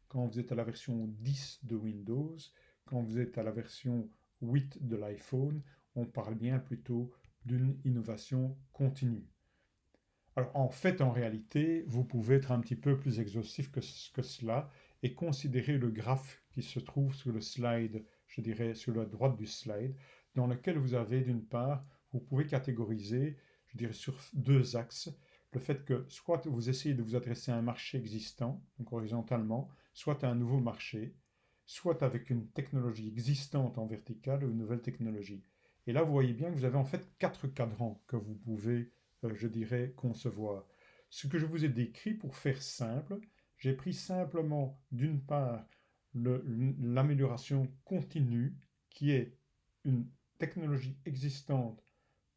quand vous êtes à la version 10 de Windows, quand vous êtes à la version 8 de l'iPhone, on parle bien plutôt d'une innovation continue. Alors en fait, en réalité, vous pouvez être un petit peu plus exhaustif que cela et considérer le graphe qui se trouve sur le slide, je dirais sur la droite du slide, dans lequel vous avez d'une part, vous pouvez catégoriser, je dirais sur deux axes, le fait que soit vous essayez de vous adresser à un marché existant, donc horizontalement, soit à un nouveau marché, soit avec une technologie existante en verticale ou une nouvelle technologie. Et là, vous voyez bien que vous avez en fait quatre cadrans que vous pouvez, je dirais, concevoir. Ce que je vous ai décrit, pour faire simple, j'ai pris simplement, d'une part, l'amélioration continue, qui est une technologie existante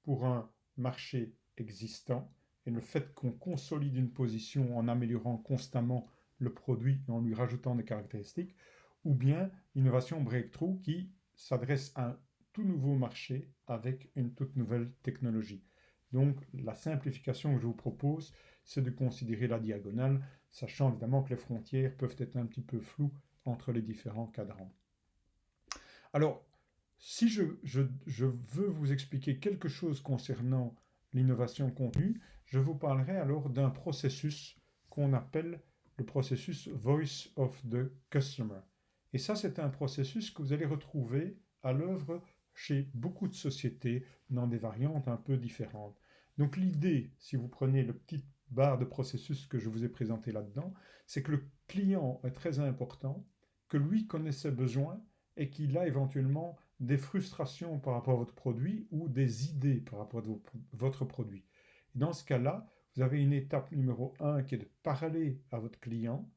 pour un marché existant, et le fait qu'on consolide une position en améliorant constamment le produit et en lui rajoutant des caractéristiques, ou bien l'innovation breakthrough qui s'adresse à un tout nouveau marché avec une toute nouvelle technologie. Donc la simplification que je vous propose, c'est de considérer la diagonale, sachant évidemment que les frontières peuvent être un petit peu floues entre les différents cadrans. Alors, si je veux vous expliquer quelque chose concernant l'innovation continue, je vous parlerai alors d'un processus qu'on appelle le processus Voice of the Customer. Et ça, c'est un processus que vous allez retrouver à l'œuvre chez beaucoup de sociétés dans des variantes un peu différentes. Donc l'idée, si vous prenez le petit barre de processus que je vous ai présenté là-dedans, c'est que le client est très important, que lui connaît ses besoins et qu'il a éventuellement des frustrations par rapport à votre produit ou des idées par rapport à votre produit. Et dans ce cas-là, vous avez une étape numéro 1 qui est de parler à votre client,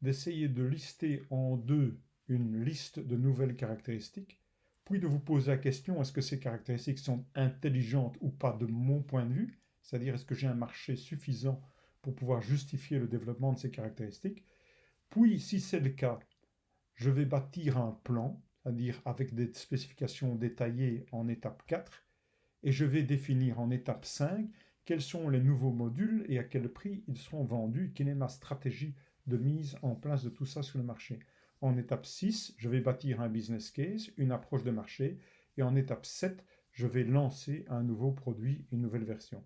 d'essayer de lister en deux une liste de nouvelles caractéristiques, puis de vous poser la question, est-ce que ces caractéristiques sont intelligentes ou pas de mon point de vue, c'est-à-dire est-ce que j'ai un marché suffisant pour pouvoir justifier le développement de ces caractéristiques. Puis, si c'est le cas, je vais bâtir un plan, c'est-à-dire avec des spécifications détaillées en étape 4, et je vais définir en étape 5 quels sont les nouveaux modules et à quel prix ils seront vendus, quelle est ma stratégie de mise en place de tout ça sur le marché. En étape 6, je vais bâtir un business case, une approche de marché, et en étape 7, je vais lancer un nouveau produit, une nouvelle version.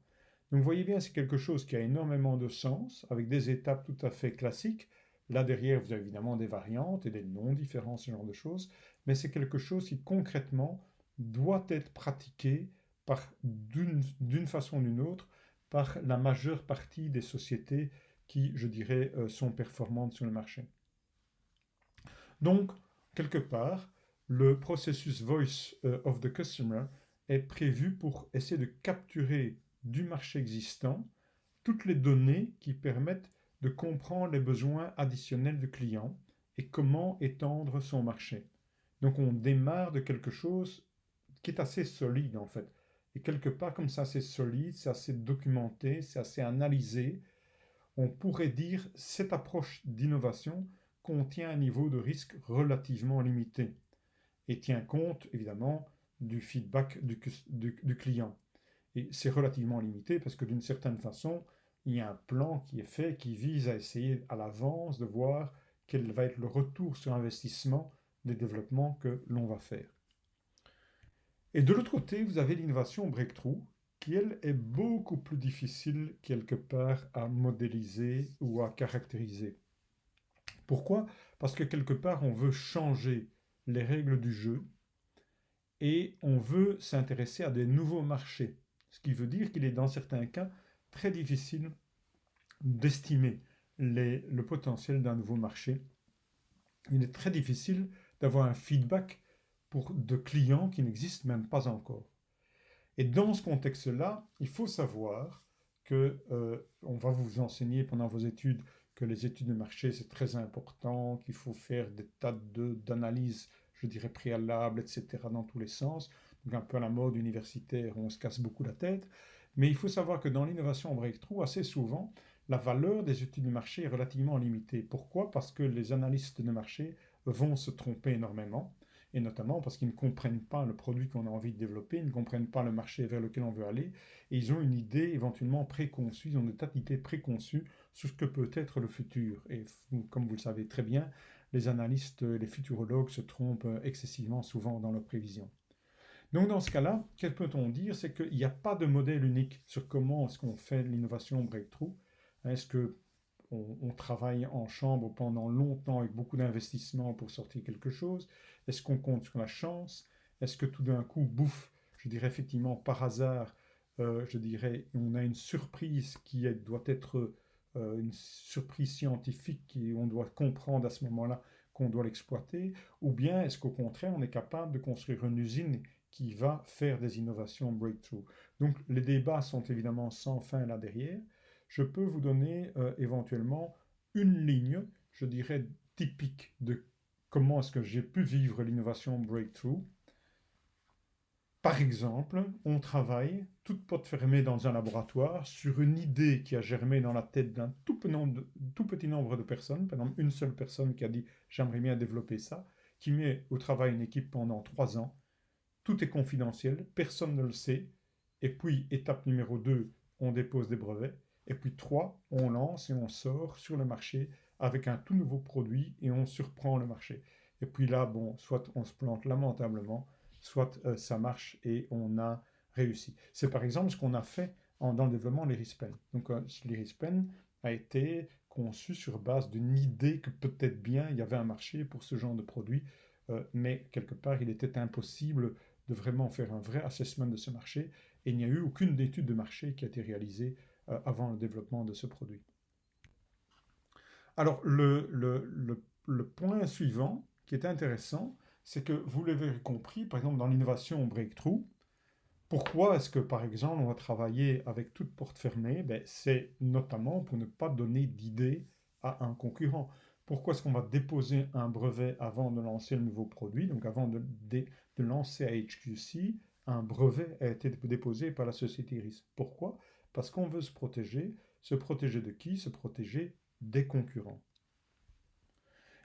Donc vous voyez bien, c'est quelque chose qui a énormément de sens, avec des étapes tout à fait classiques. Là derrière, vous avez évidemment des variantes et des noms différents, ce genre de choses, mais c'est quelque chose qui concrètement doit être pratiqué d'une façon ou d'une autre par la majeure partie des sociétés qui, je dirais, sont performantes sur le marché. Donc, quelque part, le processus Voice of the Customer est prévu pour essayer de capturer du marché existant toutes les données qui permettent de comprendre les besoins additionnels du client et comment étendre son marché. Donc on démarre de quelque chose qui est assez solide en fait. Et quelque part comme c'est assez solide, c'est assez documenté, c'est assez analysé, on pourrait dire cette approche d'innovation contient un niveau de risque relativement limité et tient compte évidemment du feedback du client. Et c'est relativement limité parce que d'une certaine façon, il y a un plan qui est fait qui vise à essayer à l'avance de voir quel va être le retour sur investissement des développements que l'on va faire. Et de l'autre côté, vous avez l'innovation breakthrough qui, elle, est beaucoup plus difficile quelque part à modéliser ou à caractériser. Pourquoi? Parce que quelque part, on veut changer les règles du jeu et on veut s'intéresser à des nouveaux marchés. Ce qui veut dire qu'il est dans certains cas très difficile d'estimer le potentiel d'un nouveau marché. Il est très difficile d'avoir un feedback de clients qui n'existent même pas encore. Et dans ce contexte-là, il faut savoir que on va vous enseigner pendant vos études que les études de marché, c'est très important, qu'il faut faire des tas d'analyses, je dirais, préalables, etc., dans tous les sens. Donc un peu à la mode universitaire, on se casse beaucoup la tête. Mais il faut savoir que dans l'innovation breakthrough, assez souvent, la valeur des études de marché est relativement limitée. Pourquoi? Parce que les analystes de marché vont se tromper énormément et notamment parce qu'ils ne comprennent pas le produit qu'on a envie de développer, ils ne comprennent pas le marché vers lequel on veut aller, et ils ont une idée éventuellement préconçue, ils ont des tas d'idées préconçues sur ce que peut être le futur. Et comme vous le savez très bien, les analystes, les futurologues se trompent excessivement souvent dans leurs prévisions. Donc dans ce cas-là, qu'est-ce que peut-on dire? C'est qu'il n'y a pas de modèle unique sur comment est-ce qu'on fait l'innovation breakthrough. Est-ce que on travaille en chambre pendant longtemps avec beaucoup d'investissement pour sortir quelque chose? Est-ce qu'on compte sur la chance? Est-ce que tout d'un coup, bouffe, je dirais effectivement par hasard, je dirais, on a une surprise doit être une surprise scientifique et on doit comprendre à ce moment-là qu'on doit l'exploiter? Ou bien est-ce qu'au contraire, on est capable de construire une usine qui va faire des innovations breakthrough? Donc les débats sont évidemment sans fin là derrière. Je peux vous donner éventuellement une ligne, je dirais, typique de comment est-ce que j'ai pu vivre l'innovation breakthrough. Par exemple, on travaille, toute porte fermée dans un laboratoire, sur une idée qui a germé dans la tête d'un tout petit nombre de personnes, par exemple une seule personne qui a dit j'aimerais bien développer ça, qui met au travail une équipe pendant 3 ans. Tout est confidentiel, personne ne le sait. Et puis, étape numéro 2, on dépose des brevets. Et puis 3, on lance et on sort sur le marché avec un tout nouveau produit et on surprend le marché. Et puis là, bon, soit on se plante lamentablement, soit ça marche et on a réussi. C'est par exemple ce qu'on a fait dans le développement de l'Irispen. Donc l'Irispen a été conçu sur base d'une idée que peut-être bien il y avait un marché pour ce genre de produit, mais quelque part il était impossible de vraiment faire un vrai assessment de ce marché et il n'y a eu aucune étude de marché qui a été réalisée avant le développement de ce produit. Alors le point suivant qui est intéressant, c'est que vous l'avez compris, par exemple dans l'innovation breakthrough, pourquoi est-ce que par exemple on va travailler avec toute porte fermée? C'est notamment pour ne pas donner d'idées à un concurrent. Pourquoi est-ce qu'on va déposer un brevet avant de lancer le nouveau produit? Donc avant de lancer à HQC, un brevet a été déposé par la société Iris. Pourquoi? Parce qu'on veut se protéger. Se protéger de qui? Se protéger des concurrents.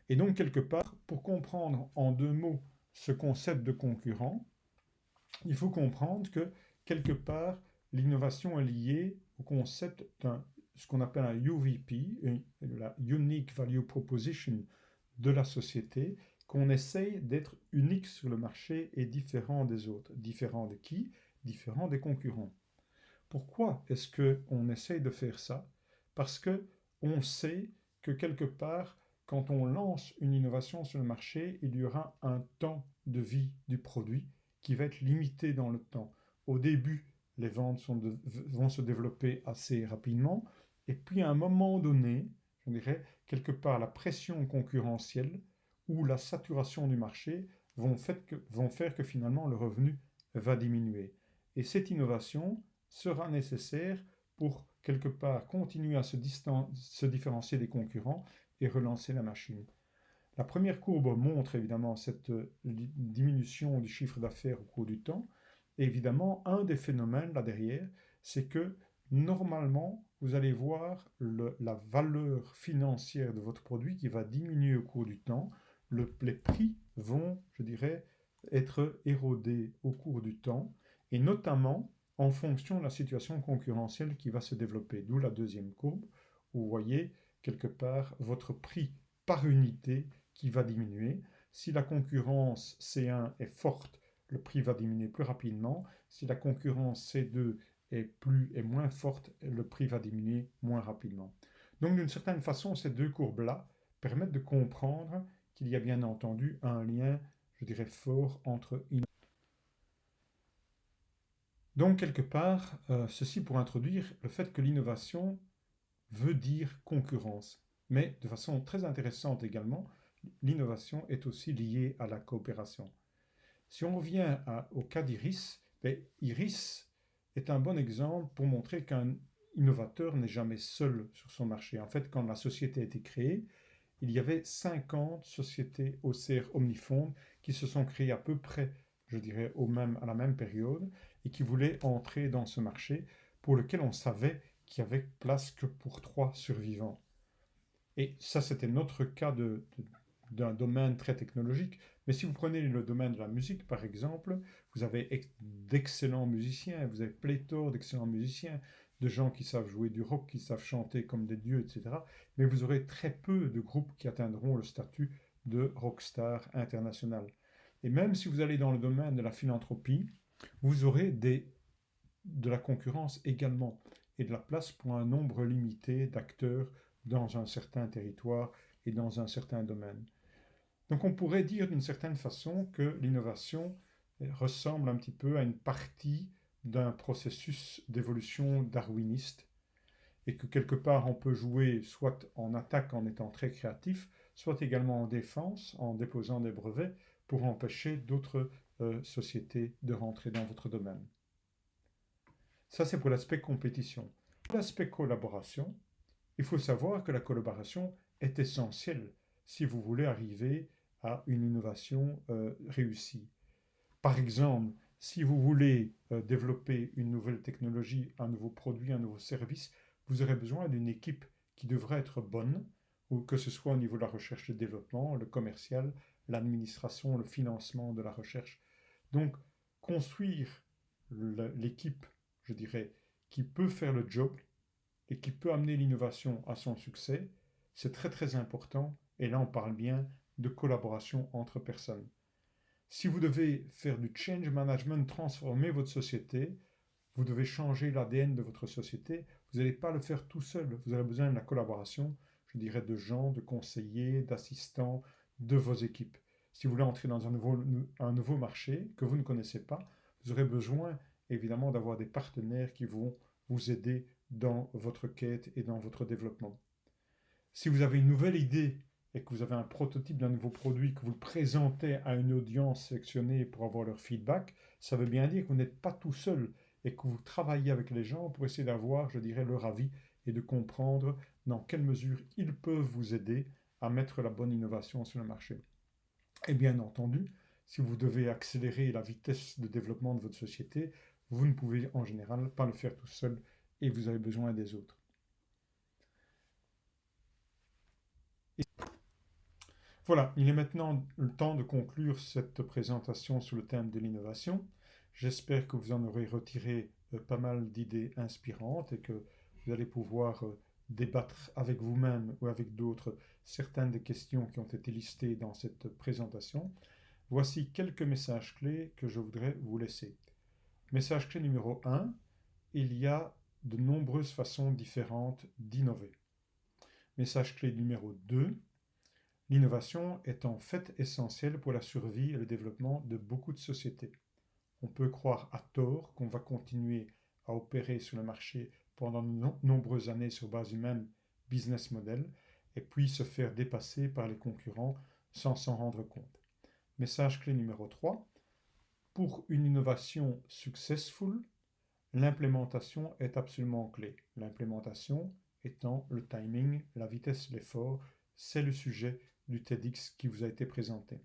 Et donc quelque part, pour comprendre en 2 mots ce concept de concurrent, il faut comprendre que quelque part, l'innovation est liée au concept ce qu'on appelle un UVP, la Unique Value Proposition de la société, qu'on essaye d'être unique sur le marché et différent des autres. Différent de qui? Différent des concurrents. Pourquoi est-ce qu'on essaye de faire ça? Parce que on sait que quelque part, quand on lance une innovation sur le marché, il y aura un temps de vie du produit qui va être limité dans le temps. Au début, les ventes vont se développer assez rapidement, et puis à un moment donné, je dirais, quelque part, la pression concurrentielle ou la saturation du marché vont faire que finalement le revenu va diminuer. Et cette innovation sera nécessaire pour quelque part continuer à se différencier des concurrents et relancer la machine. La première courbe montre évidemment cette diminution du chiffre d'affaires au cours du temps. Et évidemment, un des phénomènes là derrière, c'est que normalement, vous allez voir la valeur financière de votre produit qui va diminuer au cours du temps. Les prix vont, je dirais, être érodés au cours du temps, et notamment en fonction de la situation concurrentielle qui va se développer. D'où la deuxième courbe, où vous voyez quelque part votre prix par unité qui va diminuer. Si la concurrence C1 est forte, le prix va diminuer plus rapidement. Si la concurrence C2 est moins forte, le prix va diminuer moins rapidement. Donc d'une certaine façon, ces deux courbes-là permettent de comprendre qu'il y a bien entendu un lien, je dirais, fort entre innovation. Donc quelque part, ceci pour introduire le fait que l'innovation veut dire concurrence. Mais de façon très intéressante également, l'innovation est aussi liée à la coopération. Si on revient au cas d'Iris, Iris est un bon exemple pour montrer qu'un innovateur n'est jamais seul sur son marché. En fait, quand la société a été créée, il y avait 50 sociétés OCR Omnifonds qui se sont créées à peu près, je dirais, à la même période et qui voulaient entrer dans ce marché pour lequel on savait qu'il n'y avait place que pour 3 survivants. Et ça, c'était notre cas d'un domaine très technologique. Mais si vous prenez le domaine de la musique, par exemple, vous avez d'excellents musiciens, vous avez pléthore d'excellents musiciens, de gens qui savent jouer du rock, qui savent chanter comme des dieux, etc. Mais vous aurez très peu de groupes qui atteindront le statut de rockstar international. Et même si vous allez dans le domaine de la philanthropie, vous aurez de la concurrence également et de la place pour un nombre limité d'acteurs dans un certain territoire et dans un certain domaine. Donc on pourrait dire d'une certaine façon que l'innovation ressemble un petit peu à une partie d'un processus d'évolution darwiniste et que quelque part on peut jouer soit en attaque en étant très créatif, soit également en défense en déposant des brevets pour empêcher d'autres sociétés de rentrer dans votre domaine. Ça c'est pour l'aspect compétition. Pour l'aspect collaboration, il faut savoir que la collaboration est essentielle si vous voulez arriver à une innovation réussie. Par exemple, si vous voulez développer une nouvelle technologie, un nouveau produit, un nouveau service, vous aurez besoin d'une équipe qui devrait être bonne, ou que ce soit au niveau de la recherche et développement, le commercial, l'administration, le financement de la recherche. Donc, construire l'équipe, je dirais, qui peut faire le job et qui peut amener l'innovation à son succès, c'est très très important. Et là, on parle bien de collaboration entre personnes. Si vous devez faire du change management, transformer votre société, vous devez changer l'ADN de votre société, vous n'allez pas le faire tout seul. Vous avez besoin de la collaboration, je dirais, de gens, de conseillers, d'assistants, de vos équipes. Si vous voulez entrer dans un nouveau marché que vous ne connaissez pas, vous aurez besoin évidemment d'avoir des partenaires qui vont vous aider dans votre quête et dans votre développement. Si vous avez une nouvelle idée et que vous avez un prototype d'un nouveau produit, que vous le présentez à une audience sélectionnée pour avoir leur feedback, ça veut bien dire que vous n'êtes pas tout seul et que vous travaillez avec les gens pour essayer d'avoir, je dirais, leur avis et de comprendre dans quelle mesure ils peuvent vous aider à mettre la bonne innovation sur le marché. Et bien entendu, si vous devez accélérer la vitesse de développement de votre société, vous ne pouvez en général pas le faire tout seul et vous avez besoin des autres. Voilà, il est maintenant le temps de conclure cette présentation sur le thème de l'innovation. J'espère que vous en aurez retiré pas mal d'idées inspirantes et que vous allez pouvoir débattre avec vous-même ou avec d'autres certaines des questions qui ont été listées dans cette présentation, voici quelques messages clés que je voudrais vous laisser. Message clé numéro 1, il y a de nombreuses façons différentes d'innover. Message clé numéro 2, l'innovation est en fait essentielle pour la survie et le développement de beaucoup de sociétés. On peut croire à tort qu'on va continuer à opérer sur le marché pendant de nombreuses années sur base du même business model et puis se faire dépasser par les concurrents sans s'en rendre compte. Message clé numéro 3, pour une innovation successful, l'implémentation est absolument clé. L'implémentation étant le timing, la vitesse, l'effort, c'est le sujet du TEDx qui vous a été présenté.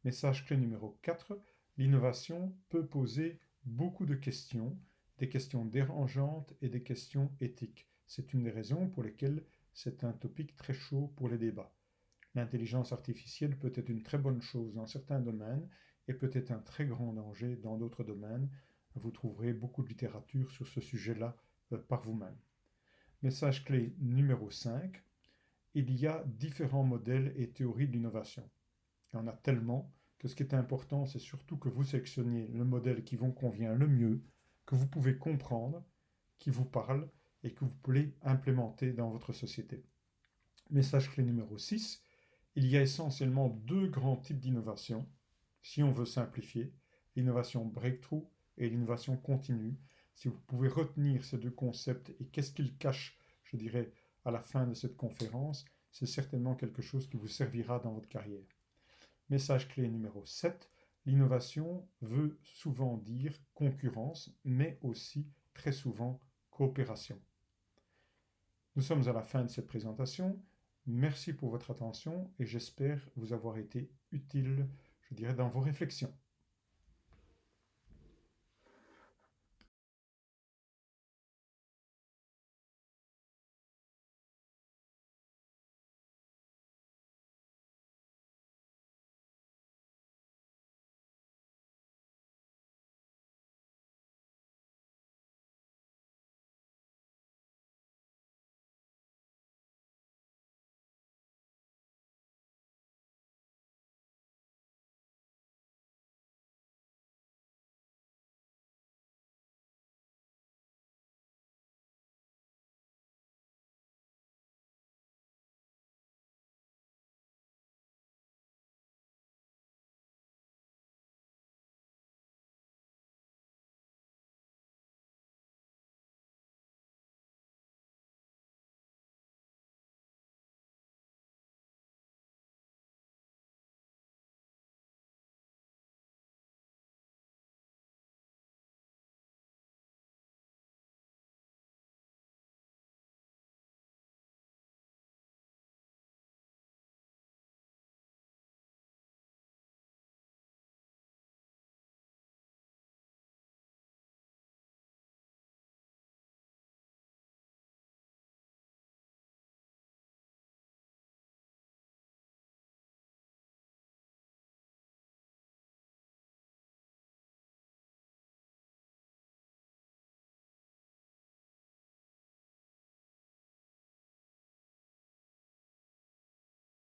Message clé numéro 4, l'innovation peut poser beaucoup de questions, des questions dérangeantes et des questions éthiques. C'est une des raisons pour lesquelles c'est un topic très chaud pour les débats. L'intelligence artificielle peut être une très bonne chose dans certains domaines et peut être un très grand danger dans d'autres domaines. Vous trouverez beaucoup de littérature sur ce sujet-là par vous-même. Message clé numéro 5, il y a différents modèles et théories de l'innovation. Il y en a tellement que ce qui est important, c'est surtout que vous sélectionniez le modèle qui vous convient le mieux, que vous pouvez comprendre, qui vous parle et que vous pouvez implémenter dans votre société. Message clé numéro 6, il y a essentiellement deux grands types d'innovation, si on veut simplifier, l'innovation breakthrough et l'innovation continue. Si vous pouvez retenir ces deux concepts et qu'est-ce qu'ils cachent, je dirais, à la fin de cette conférence, c'est certainement quelque chose qui vous servira dans votre carrière. Message clé numéro 7, l'innovation veut souvent dire concurrence, mais aussi très souvent coopération. Nous sommes à la fin de cette présentation. Merci pour votre attention et j'espère vous avoir été utile, je dirais, dans vos réflexions.